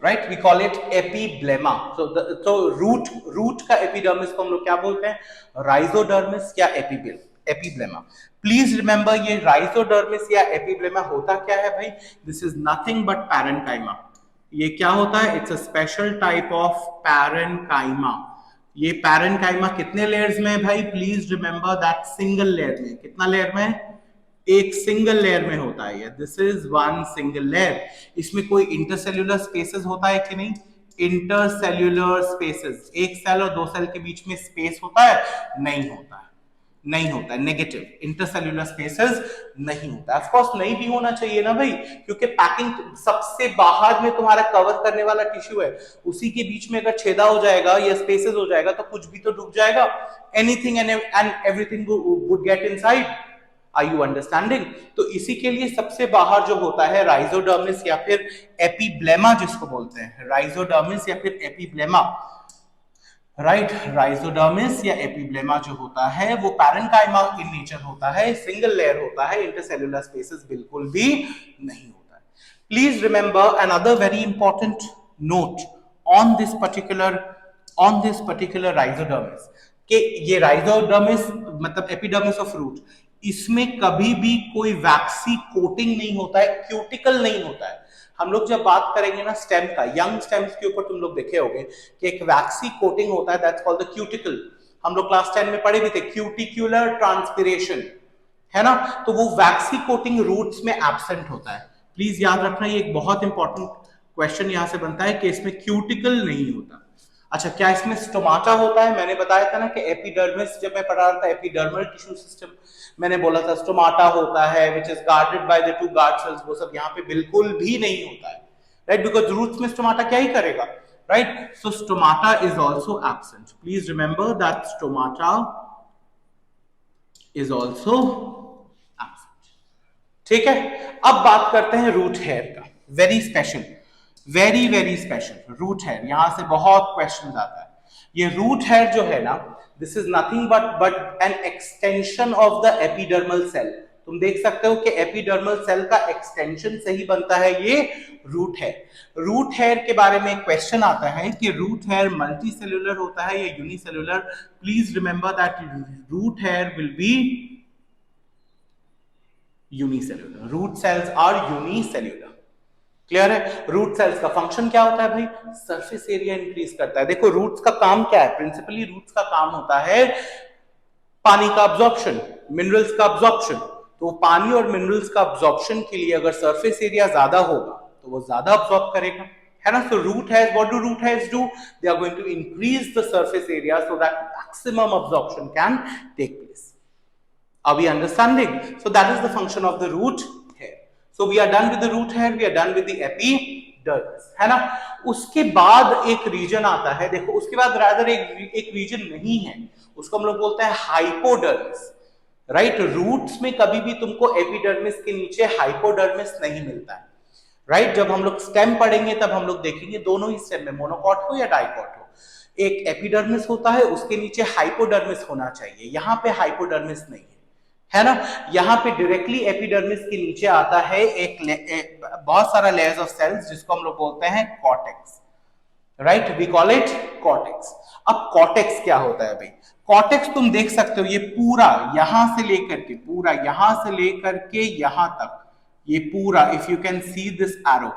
Right, we call it epiblema. तो रूट का एपिडर्मिस को हम लोग क्या बोलते हैं? राइजोडर्मिस या एपिब्लेमा। प्लीज रिमेंबर, ये राइजोडर्मिस या एपिब्लेमा होता क्या है भाई? This is nothing but parenchyma. ये क्या होता है? It's a special type of parenchyma. ये पैरेन्काइमा कितने लेयर्स में है भाई? Please remember that single layer में। कितना लेयर में? एक सिंगल लेयर में होता है ये। This is one single layer. इसमें कोई इंटरसेल्यूलर स्पेसेस होता है कि नहीं? इंटरसेल्यूलर स्पेसेस, एक सेल और दो सेल के बीच में स्पेस होता है? नहीं होता है, नहीं होता है। नेगेटिव, इंटरसेल्यूलर स्पेसेस नहीं होता है। ऑफ कोर्स नहीं भी होना चाहिए ना भाई, क्योंकि पैकिंग सबसे बाहर में तुम्हारा कवर करने वाला टिश्यू है, उसी के बीच में अगर छेदा हो जाएगा या स्पेसेस हो जाएगा तो कुछ भी तो डूब जाएगा। Anything and everything would get inside. Are you understanding? तो इसी के लिए सबसे बाहर जो होता है राइजोडर्मिस या फिर एपिब्लेमा जिसको बोलते हैं, राइजोडर्मिस या फिर एपिब्लेमा, राइट। राइजोडर्मिस या एपिब्लेमा जो होता है वो पैरेन्काइमा इन नेचर होता है, सिंगल लेयर होता है, इंटरसेल्युलर स्पेसेस बिल्कुल भी नहीं होता है। Please remember another very important note on this particular rhizodermis, कि ये राइजोडर्मिस मतलब एपिडर्मिस ऑफ रूट, इसमें कभी भी कोई वैक्सी कोटिंग नहीं होता है, क्यूटिकल नहीं होता है। हम लोग जब बात करेंगे ना स्टेम का, यंग स्टेम्स के ऊपर तुम लोग देखे होंगे कि एक वैक्सी कोटिंग होता है, दैट्स कॉल्ड द क्यूटिकल। हम लोग क्लास 10 में पढ़े भी थे, क्यूटिक्युलर ट्रांसपिरेशन, है ना? तो वो वैक्सी कोटिंग रूट्स में एब्सेंट होता है। प्लीज याद रखना, ये एक बहुत इंपॉर्टेंट क्वेश्चन यहां से बनता है कि इसमें क्यूटिकल नहीं होता। अच्छा, क्या इसमें स्टोमाटा होता है? मैंने बताया था ना कि एपिडर्मिस, जब मैं पढ़ा रहा था एपिडर्मल टिश्यू सिस्टम, मैंने बोला था स्टोमाटा होता है which is guarded by the two guard cells. वो सब यहाँ पे बिल्कुल भी नहीं होता है, राइट, बिकॉज रूट्स में स्टोमाटा क्या ही करेगा, right? So stomata is also absent. Please remember that stomata is also absent. ठीक है, अब बात करते हैं रूट हेयर का। Very special, very very special root hair. यहां से बहुत क्वेश्चन आता है। ये रूट हेयर जो है ना, this is nothing but an extension of the epidermal cell. तुम देख सकते हो कि एपिडर्मल सेल का एक्सटेंशन से ही बनता है ये रूट हेयर। रूट हेयर के बारे में क्वेश्चन आता है कि रूट हेयर मल्टी सेल्यूलर होता है या unicellular. Please remember that root hair will be unicellular. Root cells are unicellular. Clear है? रूट सेल्स का फंक्शन क्या होता है भाई? सरफेस एरिया इंक्रीज करता है। देखो रूट्स का काम क्या है? प्रिंसिपली रूट्स का काम होता है पानी का अब्जॉर्प्शन, मिनरल्स का अब्जॉर्प्शन। तो पानी और मिनरल्स का अब्जॉर्प्शन के लिए अगर सरफेस एरिया ज्यादा होगा तो वो ज्यादा अब्जॉर्ब करेगा, है ना? So root hairs, what do root hairs do? They are going to increase the surface area so that maximum absorption can take place. Are we understanding? So that is the function of the root hair. So we are done with the root hair, we are done with the epidermis, है ना? उसके बाद एक reason आता है, देखो उसके बाद रादर एक रीजन नहीं है, उसको हम लोग बोलते हैं हाइपोडर्मिस, राइट? रूट्स में कभी भी तुमको एपिडर्मिस के नीचे हाइपोडर्मिस नहीं मिलता है, राइट। जब हम लोग स्टेम पढ़ेंगे तब हम लोग देखेंगे दोनों ही स्टेम में मोनोकॉट हो या डाइकॉट हो, एक एपिडर्मिस होता है, उसके नीचे हाइपोडर्मिस होना चाहिए। यहाँ पे हाइपोडर्मिस नहीं है ना। यहाँ पे डायरेक्टली एपिडर्मिस के नीचे आता है बहुत सारा लेयर्स ऑफ सेल्स जिसको हम लोग बोलते हैं cortex, right, we call it cortex. अब कॉर्टेक्स क्या होता है भाई? कॉर्टेक्स तुम देख सकते हो, ये पूरा यहां से लेकर के पूरा यहां से लेकर के यहां तक, ये पूरा, if you can see this arrow,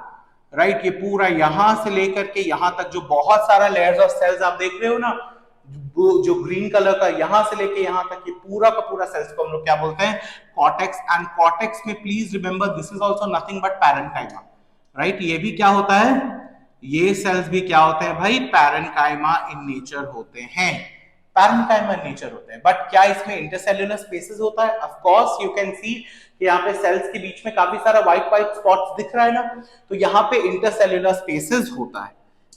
right, ये पूरा यहां से लेकर के यहां तक जो बहुत सारा लेयर्स ऑफ सेल्स आप देख रहे हो ना, जो ग्रीन कलर का, यहां से लेके यहां तक, ये पूरा का पूरा सेल्स को हम लोग क्या बोलते हैं? कॉर्टेक्स। एंड कॉर्टेक्स में please remember this is also nothing but parenchyma, right. ये भी क्या होता है? ये सेल्स भी क्या होते हैं भाई? पैरेन्काइमा इन नेचर होते हैं, पैरेन्काइमा इन नेचर होते हैं। बट क्या इसमें इंटरसेल्युलर स्पेसेस होता है? Of course, you can see कि यहाँ पे सेल्स के बीच में काफी सारा व्हाइट व्हाइट स्पॉट्स दिख रहा है ना, तो यहाँ पे इंटरसेल्युलर स्पेसेस होता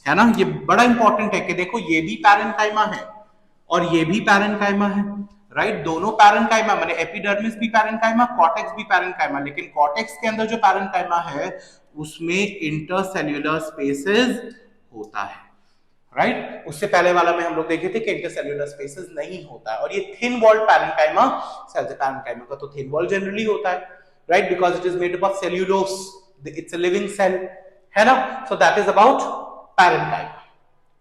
है ना। ये बड़ा इंपॉर्टेंट है कि देखो ये भी पैरेन्काइमा है और ये भी पैरेन्काइमा है, राइट। दोनों पैरेन्काइमा, माने एपिडर्मिस भी पैरेन्काइमा, कॉर्टेक्स भी पैरेन्काइमा, लेकिन कॉर्टेक्स के अंदर जो पैरेन्काइमा है उसमें इंटरसेल्युलर स्पेसेस होता है, राइट। उससे पहले वाला में हम लोग देखे थे कि इंटरसेल्युलर स्पेसेस नहीं होता है। और ये thin walled parenchyma cells, parenchyma का तो थिन वॉल जनरली होता है, right, because it is made up of cellulose, it's a living cell, है ना। So that is about parenchyma,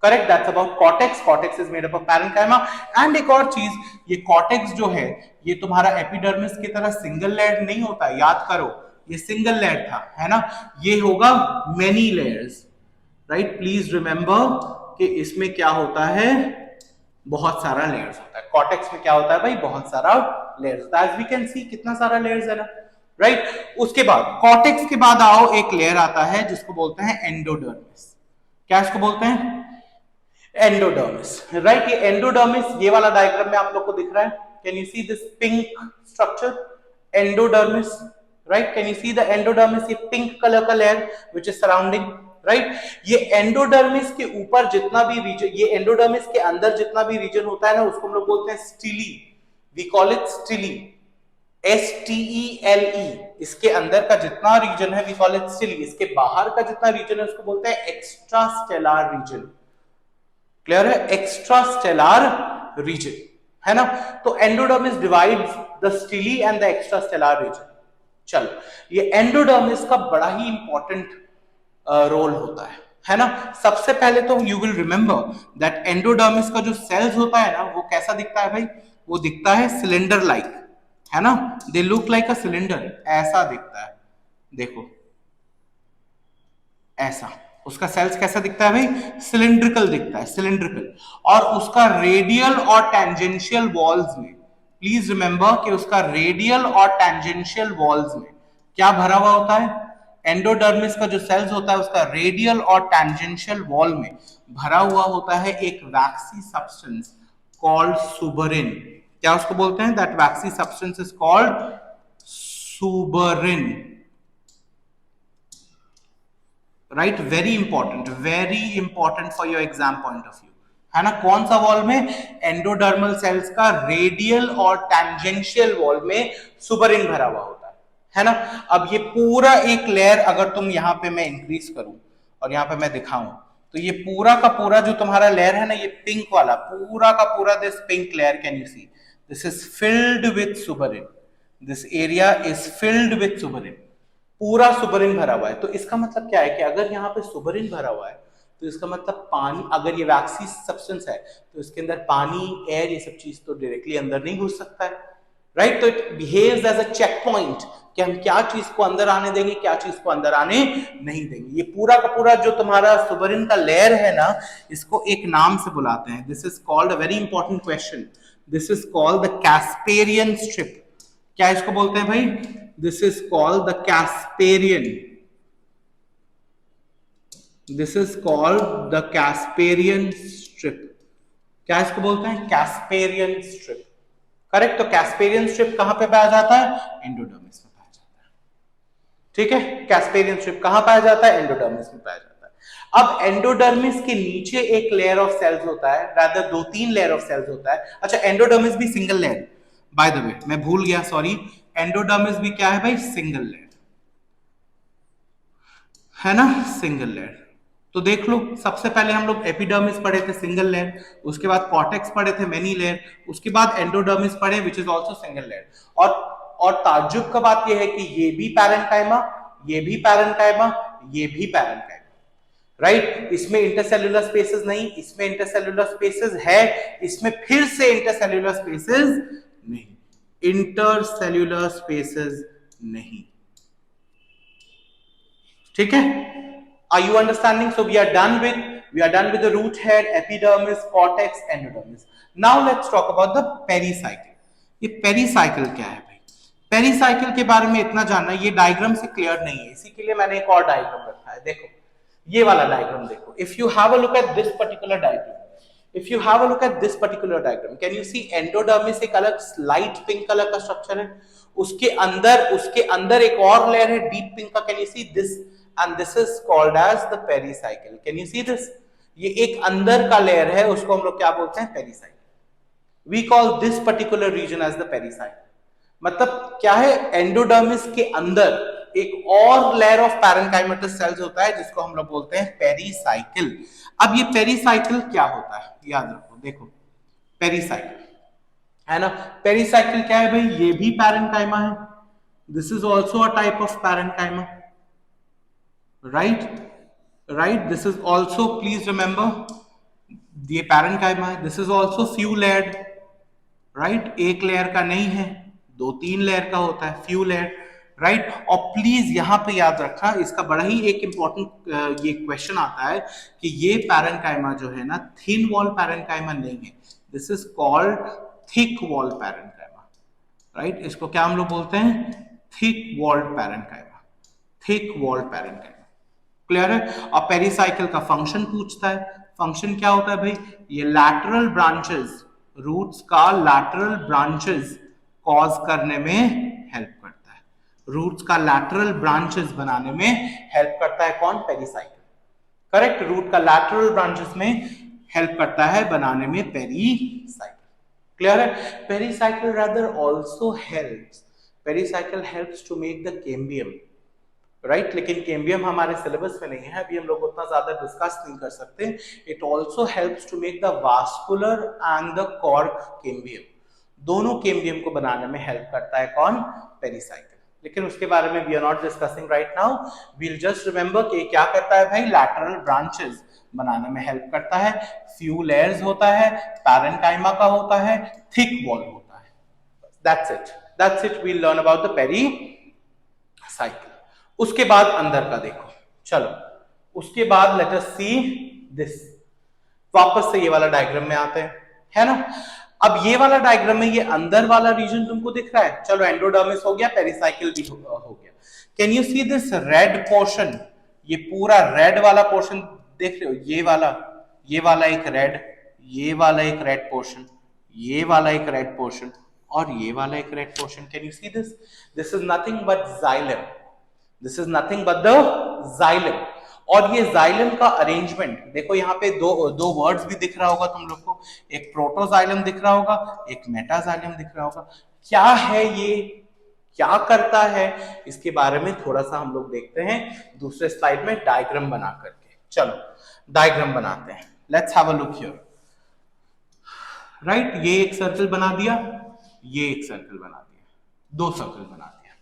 correct, that's about cortex. Cortex is made up of parenchyma. And एक और चीज, ये cortex जो है ये तुम्हारा एपिडर्मिस की तरह सिंगल लेयर्ड नहीं होता, याद करो, ये सिंगल लेयर था, है ना। ये होगा many layers, right. Please remember कि इसमें क्या होता है? बहुत सारा लेयर्स होता है। कॉर्टेक्स में क्या होता है भाई? बहुत सारा layers. As we can see कितना सारा लेयर्स है ना, राइट। उसके बाद कॉर्टेक्स के बाद आओ एक लेयर आता है जिसको बोलते हैं एंडोडर्मिस। क्या इसको बोलते हैं? Endodermis, right. ये एंडोडर्मिस, ये वाला डायग्राम में आप लोग को दिख रहा है, can you see this pink structure? Endodermis, right, can you see the endodermis? ये पिंक कलर का layer which is surrounding, right. ये एंडोडर्मिस के ऊपर जितना भी रीजन, ये एंडोडर्मिस के अंदर जितना भी रीजन होता है ना, उसको हम लोग बोलते हैं stele, we call it stele, STELE। इसके अंदर का जितना रीजन है वी कॉल इट स्टिली, इसके बाहर का जितना रीजन है उसको बोलते हैं एक्स्ट्रा स्टेलर रीजन, क्लियर है? एक्स्ट्रा स्टेलर रीजन, है ना। तो endodermis divides the stele and the extra stelar region. चलो, ये एंडोडर्मिस का बड़ा ही इंपॉर्टेंट रोल होता है ना। सबसे पहले तो you will remember that endodermis का जो सेल्स होता है ना, वो कैसा दिखता है भाई? वो दिखता है सिलेंडर लाइक, है ना। They look like a cylinder, ऐसा दिखता है, देखो ऐसा। उसका सेल्स कैसा दिखता है भाई? सिलिंड्रिकल दिखता है, सिलिंड्रिकल। और उसका रेडियल और टेंजेंशियल वॉल्स में, प्लीज रिमेंबर कि उसका रेडियल और टेंजेंशियल वॉल्स में क्या भरा हुआ होता है? एंडोडर्मिस का जो सेल्स होता है उसका रेडियल और टेंजेंशियल वॉल में भरा हुआ होता है एक वैक्सी सब्सटेंस कॉल्ड सुबरिन। क्या उसको बोलते हैं? That vaccine substance is called सुबरिन, right. Very important for your exam point of view, है ना। कौन सा वॉल में? एंडोडर्मल सेल्स का रेडियल और टेंजेंशियल वॉल में सुबरिन भरा हुआ होता है ना। अब ये पूरा एक लेयर अगर तुम यहाँ पे मैं इंक्रीज करूं और यहाँ पे मैं दिखाऊं, तो ये पूरा का पूरा जो तुम्हारा लेयर है ना, ये पिंक वाला पूरा का पूरा, this pink layer, can you see this is filled with सुबरिन, this area is filled with सुबरिन, पूरा सुबरिन भरा हुआ है। तो इसका मतलब क्या है कि अगर यहाँ पे सुबरिन भरा हुआ है तो इसका मतलब पानी, अगर ये वैक्सी सब्सटेंस है तो इसके अंदर पानी, एयर, ये सब चीज तो डायरेक्टली अंदर नहीं घुस सकता है, राइट। तो it behaves as a check point कि हम क्या चीज को अंदर आने देंगे, क्या चीज को अंदर आने नहीं देंगे। ये पूरा का पूरा जो तुम्हारा सुबरिन का लेयर है ना, इसको एक नाम से बुलाते हैं। This is called a very important question, this is called the Casparian strip. क्या इसको बोलते हैं भाई? This is called the Casparian, this is called the Casparian strip. क्या इसको बोलते हैं? Casparian strip, correct. तो कैस्पेरियन स्ट्रिप कहां पे पाया जाता है? एंडोडर्मिस में पाया जाता है, ठीक है। कैस्पेरियन स्ट्रिप कहां पाया जाता है? एंडोडर्मिस में पाया जाता है। अब एंडोडर्मिस के नीचे एक लेयर ऑफ सेल्स होता है, रादर 2-3 लेयर ऑफ सेल्स होता है। अच्छा, एंडोडर्मिस भी single layer, by the way मैं भूल गया, सॉरी। एंडोडर्मिस भी क्या है भाई? सिंगल लेयर, है ना, सिंगल लेयर। तो देख लो, सबसे पहले हम लोग एपिडर्मिस पढ़े थे सिंगल लेयर, उसके बाद कॉर्टेक्स पढ़े थे मेनी लेयर, उसके बाद एंडोडर्मिस पढ़े which is also single layer. और ताज्जुब का बात यह है कि ये भी पैरेन्काइमा, ये भी पैरेन्काइमा, ये भी पैरेन्काइमा, राइट। इसमें इंटरसेल्युलर स्पेसेस नहीं, इसमें इंटरसेल्युलर स्पेसेस है, इसमें फिर से इंटरसेल्युलर स्पेसेस नहीं, इंटरसेल्युलर स्पेसेस नहीं। ठीक है, are you understanding? So we are done with the root hair, epidermis, cortex, endodermis. Now let's talk about the pericycle. ये पेरीसाइकिल क्या है भाई? पेरीसाइकिल के बारे में इतना जानना, ये डायग्राम से क्लियर नहीं है, इसी के लिए मैंने एक और डायग्राम रखा है। देखो ये वाला डायग्राम देखो, if you have a look at this particular diagram, can you see endodermis एक अलग लाइट पिंक कलर का स्ट्रक्चर है, उसके अंदर एक और लेयर है डीप पिंक का, can you see this? And this is called as the pericycle. Can you see this? ये एक अंदर का लेयर है, उसको हम लोग क्या बोलते हैं? Pericycle. We call this particular region as the pericycle. मतलब क्या है, एंडोडर्मिस के अंदर एक और लेयर ऑफ पैरेन्काइमेटस सेल्स होता है जिसको हम लोग बोलते हैं पेरीसाइकिल। अब ये पेरीसाइकिल क्या होता है याद रखो, देखो पेरीसाइकिल है ना, पेरीसाइकिल क्या है भाई? ये भी पैरेन्काइमा है, this is also a type of parenchyma, right, this is also, please remember, ये पैरेन्काइमा है, this is also few layered, right, एक लेयर का नहीं है, 2-3 लेयर का होता है, few layer, right। और प्लीज यहां पे याद रखना, इसका बड़ा ही एक इंपॉर्टेंट ये क्वेश्चन आता है कि ये पैरेन्काइमा जो है ना, थिन वॉल पैरेन्काइमा नहीं है, this is called thick wall parenchyma, right. इसको क्या हम लोग बोलते हैं? Thick walled parenchyma, thick walled parenchyma. Clear है? अब पेरीसाइकिल का फंक्शन पूछता है, फंक्शन क्या होता है भाई? ये लैटरल ब्रांचेस, रूट्स का लैटरल ब्रांचेस कॉज करने में हेल्प करता है, रूट्स का लैटरल ब्रांचेस बनाने में हेल्प करता है कौन? Pericycle, correct. रूट का लैटरल ब्रांचेस में हेल्प करता है बनाने में पेरीसाइकिल। क्लियर है? Pericycle rather also helps, pericycle helps to make the cambium, right. लेकिन कैम्बियम हमारे सिलेबस में नहीं है, अभी हम लोग उतना ज्यादा डिस्कस नहीं कर सकते। It also helps to make the vascular and the cork cambium, दोनों कैम्बियम को बनाने में हेल्प करता है कौन? पेरीसाइकिल। लेकिन उसके बारे में we are not discussing right now, we will just remember कि क्या करता है भाई? लैटरल ब्रांचेस बनाने में हेल्प करता है, फ्यू लेयर्स होता है, पैरेन्काइमा का होता है, थिक वॉल होता है। That's it we learn about the pericycle. उसके बाद अंदर का देखो, चलो उसके बाद लेट अस सी दिस, वापस से ये वाला डायग्राम में आते हैं, है ना। अब ये वाला डायग्राम में ये अंदर वाला रीजन तुमको दिख रहा है, चलो एंडोडर्मिस हो गया, पेरीसाइकिल भी हो गया। Can you see this red portion? ये पूरा रेड वाला पोर्शन देख रहे हो, ये वाला एक रेड, ये वाला एक रेड पोर्शन, ये वाला एक रेड पोर्शन, और ये वाला एक red portion. Can you see this? This is nothing but xylem, this is nothing but the xylem. और ये जाइलम का अरेंजमेंट देखो, यहाँ पे दो वर्ड्स भी दिख रहा होगा तुम लोग को, एक प्रोटोजाइलम दिख रहा होगा, एक मेटाजाइलम दिख रहा होगा। क्या है ये, क्या करता है, इसके बारे में थोड़ा सा हम लोग देखते हैं दूसरे स्लाइड में डायग्राम बना करके। चलो डायग्राम बनाते हैं, let's have a look here, right. ये एक सर्कल बना दिया, ये एक सर्कल बना दिया, दो सर्कल बना दिया,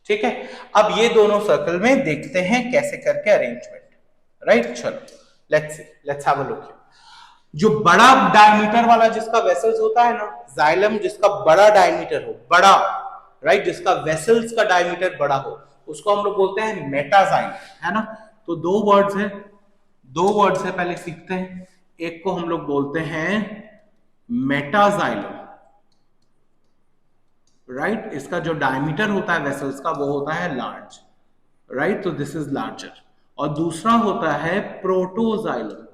ठीक है। अब ये दोनों सर्कल में देखते हैं कैसे करके अरेंजमेंट, राइट। चलो लेट्स हैव अ लुक। जो बड़ा डायमीटर वाला जिसका वेसल्स होता है ना, जाइलम जिसका बड़ा डायमीटर हो, बड़ा, राइट, जिसका वेसल्स का डायमीटर बड़ा हो, उसको हम लोग बोलते हैं मेटाजाइलम, है ना। तो दो वर्ड्स है, पहले सीखते हैं। एक को हम लोग बोलते हैं मेटाजाइलम, राइट, इसका जो डायमीटर होता है वेसल्स का वो होता है लार्ज, राइट, तो दिस इज लार्जर। और दूसरा होता है प्रोटोजाइलम,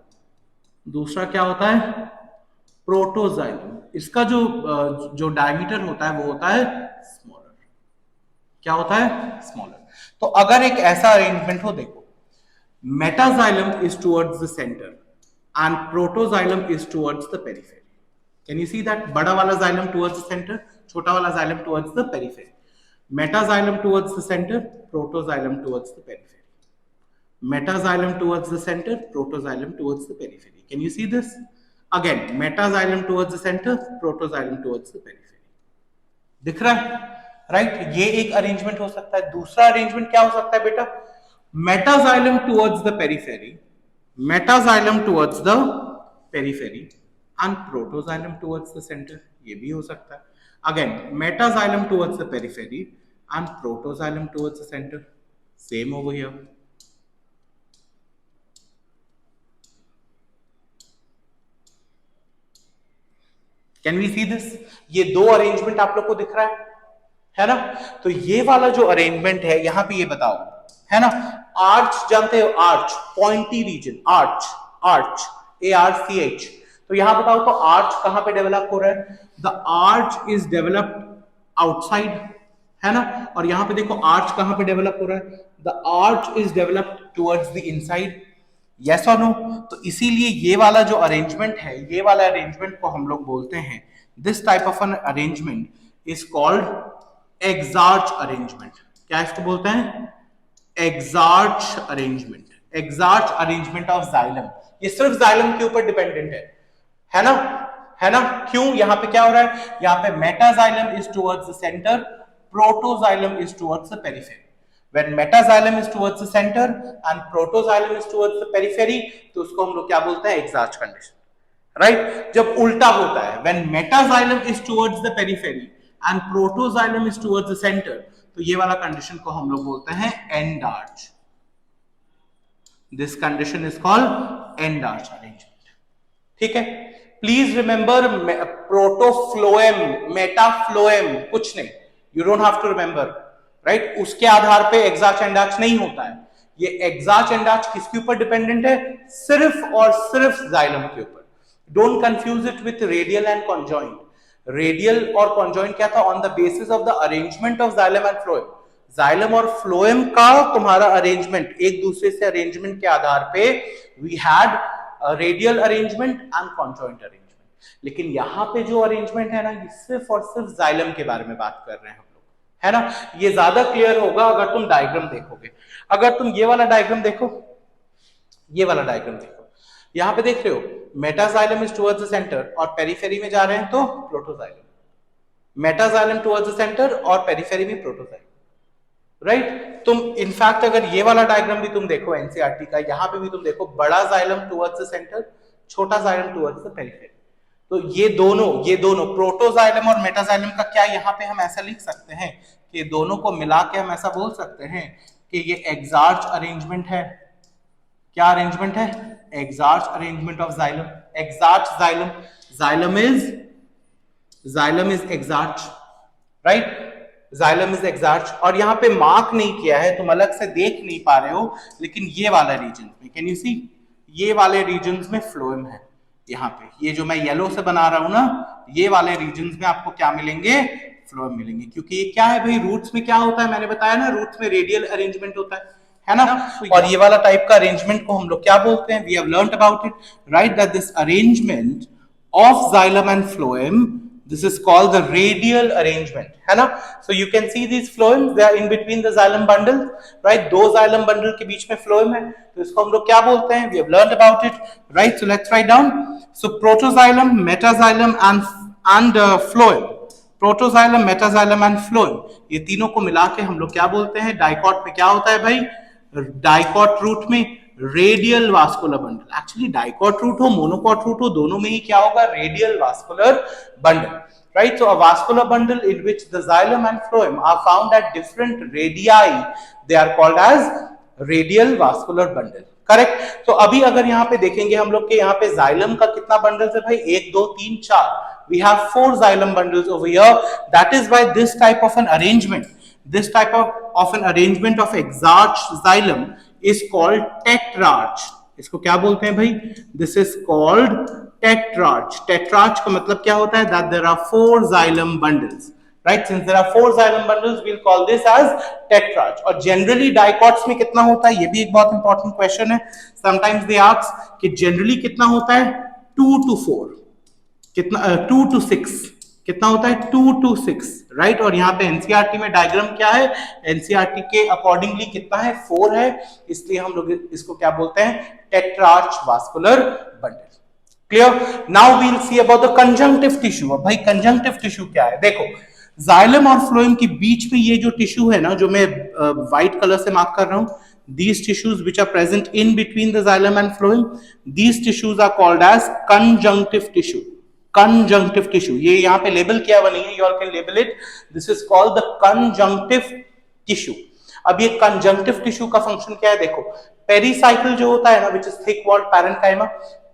दूसरा क्या होता है? प्रोटोजाइलम, इसका जो डायमीटर होता है वो होता है स्मॉलर। क्या होता है? स्मॉलर। तो अगर एक ऐसा अरेंजमेंट हो, देखो metaxylem is towards the centre and protoxylem is towards the periphery. Can you see that? बड़ा वाला जाइलम टुवर्ड्स द सेंटर, छोटा वाला xylem towards the periphery, metaxylem towards the centre, protoxylem towards the periphery. metaxylem towards the center, protoxylem towards the periphery. Can you see this? Again, metaxylem towards the center, protoxylem towards the periphery. दिख रहा है? Right, ये एक arrangement हो सकता है. दूसरा arrangement क्या हो सकता है बेटा? metaxylem towards the periphery, metaxylem towards the periphery and protoxylem towards the center. ये भी हो सकता है. Again, metaxylem towards the periphery and protoxylem towards the center. Same over here. Can we see this? ये दो अरेंजमेंट आप लोग को दिख रहा है ना? तो ये वाला जो अरेंजमेंट है यहां पे, ये बताओ, है ना, आर्च जानते हो? Arch, pointy region, arch, arch, ARCH. तो यहां बताओ तो आर्च कहां पे डेवलप हो रहा है? The arch is developed outside, है ना? और यहां पे देखो आर्च कहां पे डेवलप हो रहा है? The arch is developed towards the inside. Yes और नो? तो इसीलिए ये वाला जो अरेंजमेंट है, ये वाला अरेंजमेंट को हम लोग बोलते हैं, this type of an arrangement is called exarch arrangement. क्या इसको बोलते हैं? Exarch arrangement. Exarch arrangement of xylem. ये सिर्फ जाइलम के ऊपर डिपेंडेंट है ना? है ना? क्यों? यहां पे क्या हो रहा है? यहां पे metaxylem is towards the centre, protoxylem is towards the periphery. When metaxylem is towards the center and protoxylem is towards the periphery, तो उसको हम लोग क्या बोलते हैं? Exarch condition. राइट? जब उल्टा होता है, when metaxylem is towards the periphery and protoxylem is towards the center, तो ये वाला कंडीशन को हम लोग बोलते हैं endarch. This condition is called endarch arrangement. ठीक है? प्लीज रिमेंबर, प्रोटोफ्लोएम, मेटाफ्लोएम कुछ नहीं. You don't have to remember. Right? उसके आधार पे एक्सार्च एंडार्च नहीं होता है. ये एक्सार्च एंडार्च किसके ऊपर डिपेंडेंट है? सिर्फ और सिर्फ जाइलम के ऊपर. Don't confuse it with radial and conjoint. Radial और कॉन्जॉइंट क्या था? On the basis of the arrangement of xylem and phloem. Xylem और फ्लोएम का तुम्हारा अरेंजमेंट, एक दूसरे से अरेंजमेंट के आधार पे we had radial arrangement and conjoint arrangement. लेकिन यहां पे जो अरेंजमेंट है ना, ये सिर्फ और सिर्फ जाइलम के बारे में बात कर रहे हैं, है ना? ये ज्यादा क्लियर होगा अगर तुम डायग्राम देखोगे. अगर तुम ये वाला डायग्राम देखो, ये वाला डायग्राम देखो, यहां पे देख रहे हो metaxylem is towards the centre और पेरिफेरी में जा रहे हैं तो protoxylem. Metaxylem towards the centre और पेरिफेरी में प्रोटोजाइलम. राइट? तुम इनफैक्ट अगर ये वाला डायग्राम भी तुम देखो एनसीईआरटी का, यहां पे भी तुम देखो बड़ा जाइलम टुवर्ड्स द सेंटर, छोटा जाइलम टुवर्ड्स द पेरिफेरी. तो ये दोनों प्रोटोजाइलम और मेटाजाइलम का क्या यहां पे हम ऐसा लिख सकते हैं कि दोनों को मिला के हम ऐसा बोल सकते हैं कि ये एक्सार्च अरेंजमेंट है. क्या अरेंजमेंट है? Exarch arrangement of xylem. Exarch xylem. Xylem is exarch. Right? Xylem is exarch. और यहां पे मार्क नहीं किया है, तुम अलग से देख नहीं पा रहे हो, लेकिन ये वाला रीजन में, कैन यू सी, ये वाले रीजन में फ्लोएम है. यहाँ पे ये जो मैं येलो से बना रहा हूं ना, ये वाले रीजन्स में आपको क्या मिलेंगे? फ्लोएम मिलेंगे. क्योंकि ये क्या है भाई? रूट्स में क्या होता है? मैंने बताया ना, रूट्स में रेडियल अरेंजमेंट होता है ना? और ये वाला टाइप का अरेंजमेंट को हम लोग क्या बोलते हैं? We have learned about it, right? That this arrangement of xylem and phloem, this is called the radial arrangement, है ना? So you can see these phloems, they are in between the xylem bundles, right? दो xylem bundle के बीच में phloem है, तो इसको हम लोग क्या बोलते हैं? We have learned about it, right? So let's write down. So protoxylem, metaxylem and phloem. Protoxylem, metaxylem and phloem, ये तीनों को मिला के हम लोग क्या बोलते हैं? डाइकॉट में क्या होता है भाई? डाइकॉट रूट में radial vascular bundle. Actually dicot root हो, मोनोकॉट रूट हो, दोनों में ही क्या होगा? Radial vascular bundle. Right? So a vascular bundle in which the xylem and phloem are found at different radii, they are called as radial vascular bundle. Correct? तो अभी अगर यहाँ पे देखेंगे हम लोग के यहाँ पे xylem का कितना bundles है भाई? 1 2 3 4. We have 4 xylem bundles over here. That is why this type of an arrangement, this type of an arrangement of exarch xylem is called tetrarch. इसको क्या बोलते हैं भाई? This is called tetrarch. Tetrarch का मतलब क्या होता है? That there are 4 xylem bundles. Right? Since there are 4 xylem bundles, we'll call this as tetrarch. और generally dicots में कितना होता है? ये भी एक बहुत important question है. Sometimes they ask कि generally कितना होता है? 2 to 4. कितना? 2 to 6. कितना होता है 2 to 6, राइट। और यहाँ पे एनसीईआरटी में डायग्राम क्या है, एनसीईआरटी के अकॉर्डिंगली कितना है 4 है, इसलिए हम लोग इसको क्या बोलते हैं tetrarch vascular bundle. Clear. Now we will see about the conjunctive tissue. अब भाई कंजंक्टिव टिश्यू क्या है, देखो जाइलम और फ्लोएम के बीच में ये जो टिश्यू है ना, जो मैं व्हाइट कलर से मार्क कर रहा हूं, these tissues which are present in between the xylem and phloem, these tissues are called as conjunctive tissue। conjunctive tissue, ये यहां पे लेबल किया हुआ नहीं है, you all can label it, this is called the conjunctive tissue। अब ये conjunctive tissue का फंक्शन क्या है, देखो पेरिसाइकिल जो होता है ना, which is thick walled parenchyma,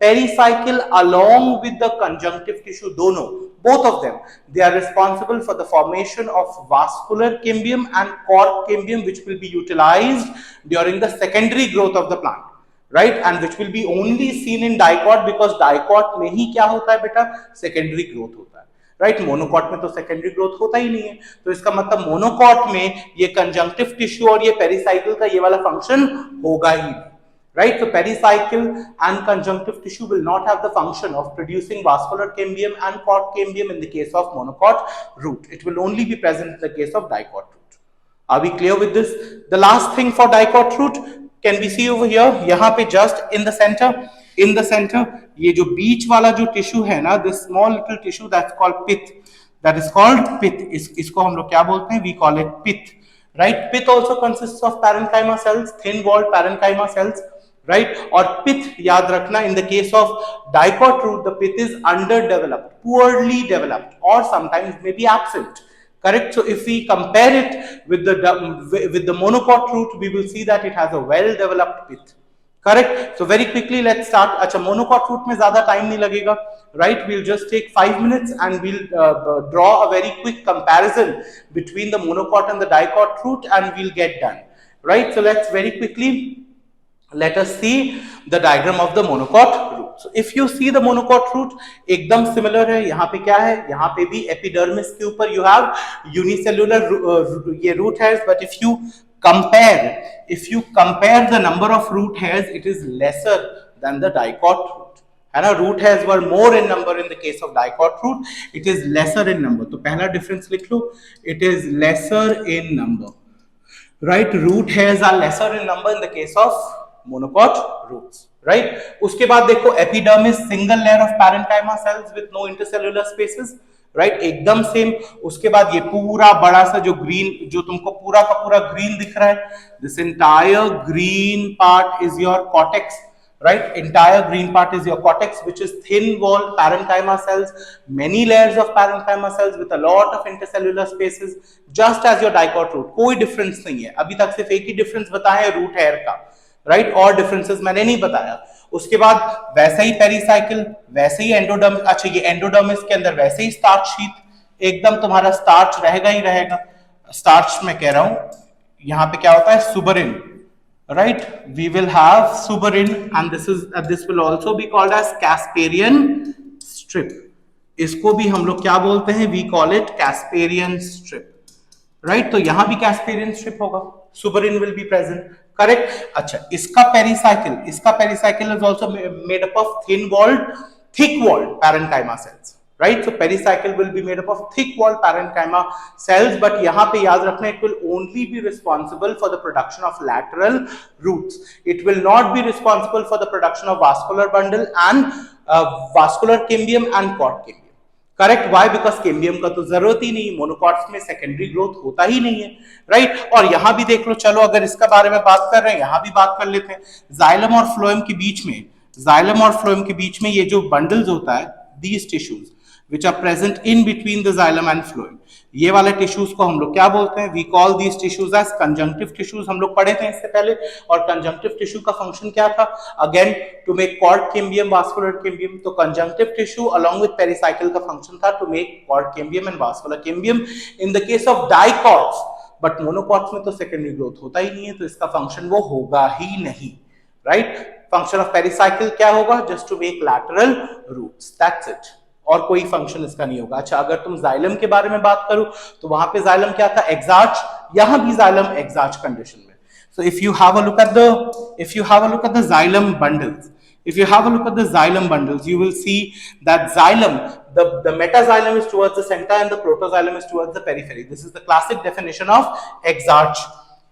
pericycle along with the conjunctive tissue, दोनों, both of them, they are responsible for the formation of vascular cambium and cork cambium, which will be utilized during the secondary growth of the plant, right, and which will be only seen in dicot, because dicot में ही क्या होता है बेटा, secondary growth होता है, right. Monocot में तो सेकेंडरी ग्रोथ होता ही नहीं है, तो इसका मतलब मोनोकॉट में ये कंजंक्टिव टिश्यू और ये पेरिसाइकिल का ये वाला फंक्शन होगा ही नहीं, right। So pericycle and conjunctive tissue will not have the function of producing vascular cambium and cork cambium in the case of monocot root, it will only be present in the case of dicot root। Are we clear with this? The last thing for dicot root, can we see over here, यहाँ पे just in the center ये जो बीच वाला जो tissue है ना, this small little tissue that's called pith, that is called pith, इसको हम लोग क्या बोलते हैं, we call it pith, right। Pith also consists of parenchyma cells, thin walled parenchyma cells, right। और pith याद रखना, in the case of dicot root the pith is underdeveloped, poorly developed, or sometimes may be absent, correct। So if we compare it with the monocot root, we will see that it has a well developed pith, correct। So very quickly let's start। अच्छा monocot root में ज्यादा time नहीं लगेगा, right, we'll just take 5 minutes and we'll draw a very quick comparison between the monocot and the dicot root and we'll get done, right। So let's very quickly let us see the diagram of the monocot root। So if you see the monocot root एकदम similar है, यहाँ पे क्या है, यहाँ पे भी epidermis के ऊपर you have unicellular ये root hairs, but if you compare the number of root hairs, it is lesser than the dicot root, है ना। root hairs were more in number in the case of dicot root, it is lesser in number। तो पहला difference लिख लो, it is lesser in number, right। root hairs are lesser in number in the case of monocot roots, right। उसके बाद देखो epidermis single layer of parenchyma cells with no intercellular spaces, right, एकदम same. उसके बाद ये पूरा बड़ा सा जो ग्रीन, जो तुमको पूरा का पूरा ग्रीन दिख रहा है, this entire green part is your cortex, right, entire green part is your cortex, which is thin walled parenchyma cells, many layers of parenchyma cells with a lot of intercellular spaces, just as your dicot root। कोई difference नहीं है, अभी तक सिर्फ एक ही difference बताया है root hair का, राइट, और डिफरेंसेस मैंने नहीं बताया। उसके बाद वैसे ही पेरिसाइकिल, वैसे ही एंडोडर्मिस, अच्छा ये एंडोडर्मिस के अंदर वैसे ही स्टार्च शीथ, एकदम तुम्हारा स्टार्च रहेगा ही रहेगा। स्टार्च में कह रहा हूं, यहाँ पे क्या होता है suberin, right, we will have suberin and this will also be called as Casparian strip. इसको भी हम लोग क्या बोलते हैं, we call it Casparian strip, right. तो यहां भी कैस्पेरियन स्ट्रिप होगा, suberin will be present, correct. अच्छा इसका pericycle is also made up of thick walled parenchyma cells, right। So pericycle will be made up of thick walled parenchyma cells, but यहाँ पे याद रखना, it will only be responsible for the production of lateral roots, it will not be responsible for the production of vascular bundle and vascular cambium and cork cambium, correct। why? because cambium का तो जरूरत ही नहीं, monocots में secondary growth होता ही नहीं है, right. और यहाँ भी देख लो, चलो अगर इसका बारे में बात कर रहे हैं, यहाँ भी बात कर लेते हैं। जाइलम और फ्लोएम के बीच में ये जो बंडल्स होता है, these tissues which are present in between the xylem and phloem, ये वाले टिश्यूज को हम लोग क्या बोलते हैं, we call these tissues as conjunctive tissues। हम लोग पढ़े थे इससे पहले, और conjunctive tissue का फंक्शन क्या था, again to make cork cambium, vascular cambium। तो conjunctive tissue along with pericycle का फंक्शन था to make cork cambium and vascular cambium in the case of dicots, but monocots में तो secondary growth होता ही नहीं है, तो इसका फंक्शन वो होगा ही नहीं, राइट। फंक्शन ऑफ पेरिसाइकिल क्या होगा, just to make lateral roots, that's it, और कोई फंक्शन इसका नहीं होगा। अच्छा अगर तुम जाइलम के बारे में बात करो, तो वहां पे जाइलम क्या था, एग्जार्च, यहां भी जाइलम एग्जार्च कंडीशन में। So if you have a look at the xylem bundles, If you have a look at the xylem bundles, you will see that xylem, the metaxylem is towards the center and the protoxylem is towards the periphery. This is the classic definition of exarch,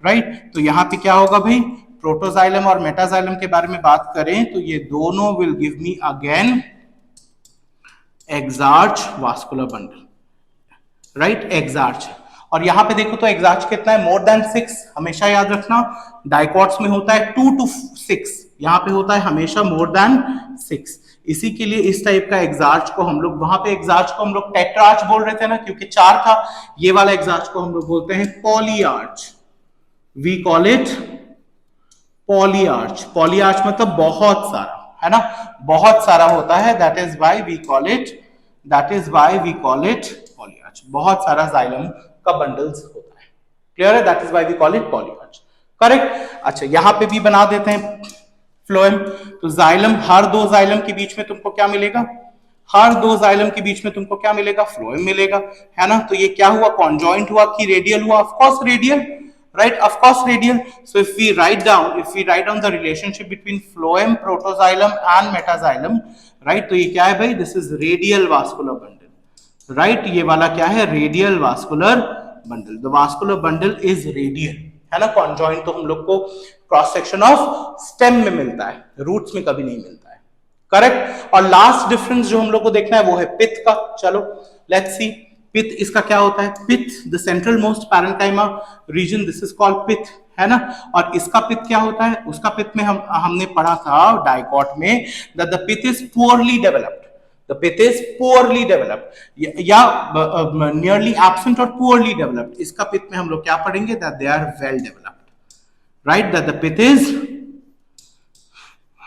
right? तो यहाँ पे क्या होगा भाई, protoxylem और metaxylem के बारे में बात करें तो ये दोनों will give me again exarch vascular bundle, right? exarch. और यहां पे देखो तो एक्सार्च कितना है, मोर देन 6, हमेशा याद रखना डाइकॉट्स में होता है 2 to 6, यहां पे होता है हमेशा मोर देन 6। इसी के लिए इस टाइप का एक्सार्च को हम लोग, वहां पे एक्सार्च को हम लोग टेट्रार्च बोल रहे थे ना, क्योंकि 4 था। ये वाला एक्सार्च को हम लोग बोलते हैं polyarch, we call it polyarch. Polyarch मतलब बहुत सारा, है ना, बहुत सारा होता है, that is why we call it polyarch. बहुत सारा जाइलम का बंडल्स होता है, क्लियर है, that is why we call it polyarch, correct. अच्छा, यहां पे भी बना देते हैं फ्लोएम। तो जाइलम, हर 2 जाइलम के बीच में तुमको क्या मिलेगा, हर 2 जाइलम के बीच में तुमको क्या मिलेगा, फ्लोएम मिलेगा, है ना। तो ये क्या हुआ, कॉन्जॉइंट हुआ कि रेडियल हुआ, of course radial, right, of course radial. So if we write down the relationship between phloem, protoxylem and metaxylem, right, तो ये क्या है भाई, this is radial vascular bundle, right, ये वाला क्या है, radial vascular bundle, the vascular bundle is radial, है ना। conjoint तो हम लोग को क्रॉस सेक्शन ऑफ स्टेम में मिलता है, रूट्स में कभी नहीं मिलता है, करेक्ट। और लास्ट डिफरेंस जो हम लोग को देखना है वो है पित्त का। चलो लेट्स सी, पित्त इसका क्या होता है, pith the central most parenchyma region, this is called pith, है ना। और इसका पित्त क्या होता है, उसका पित्त में हमने पढ़ा था डाइकॉट में that the pith is poorly developed, the pith is poorly developed या नियरली एब्सेंट और पुअरली डेवलप्ड। इसका पित्त में हम लोग क्या पढ़ेंगे, that they are well developed, right, that the pith is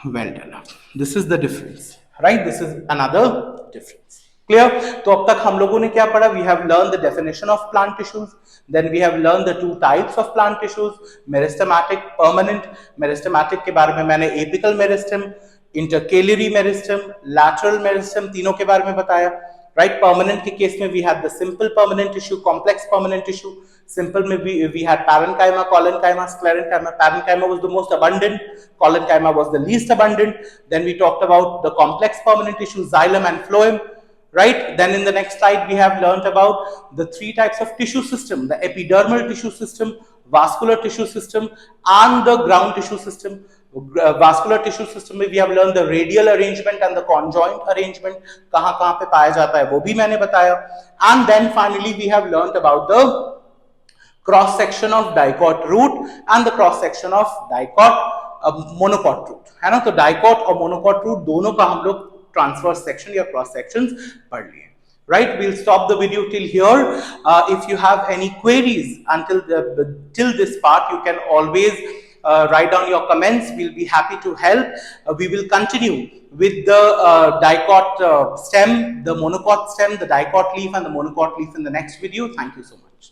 well developed. This is the difference, right, this is another difference, clear. तो अब तक हम लोगों ने क्या पढ़ा, we have learn the definition of plant tissues, then we have learn the 2 types of plant tissues, meristematic, permanent. Meristematic के बारे में मैंने apical meristem, intercalary meristem, lateral meristem, तीनों के बारे में बताया, राइट। परमानेंट के केस में we had the simple permanent tissue, complex permanent tissue. Simple में we had parenchyma, collenchyma, sclerenchyma. Parenchyma was the most abundant, collenchyma was the least abundant. Then we talked about the complex permanent tissue, xylem and phloem, right. Then in the next slide we have learnt about the 3 types of tissue system, the epidermal tissue system, vascular tissue system and the ground tissue system. Vascular tissue system में we have learned the radial arrangement and the conjoint arrangement, कहाँ पे पाया जाता है वो भी मैंने बताया। And then finally we have learnt about the cross section of dicot root and the cross section of dicot monocot root, है ना। तो dicot और monocot root दोनों का हम लोग transverse section या cross sections पढ़ लिए, right. We'll stop the video till here. If you have any queries till this part, you can always write down your comments. We'll be happy to help. We will continue with the dicot stem, the monocot stem, the dicot leaf and the monocot leaf in the next video. Thank you so much.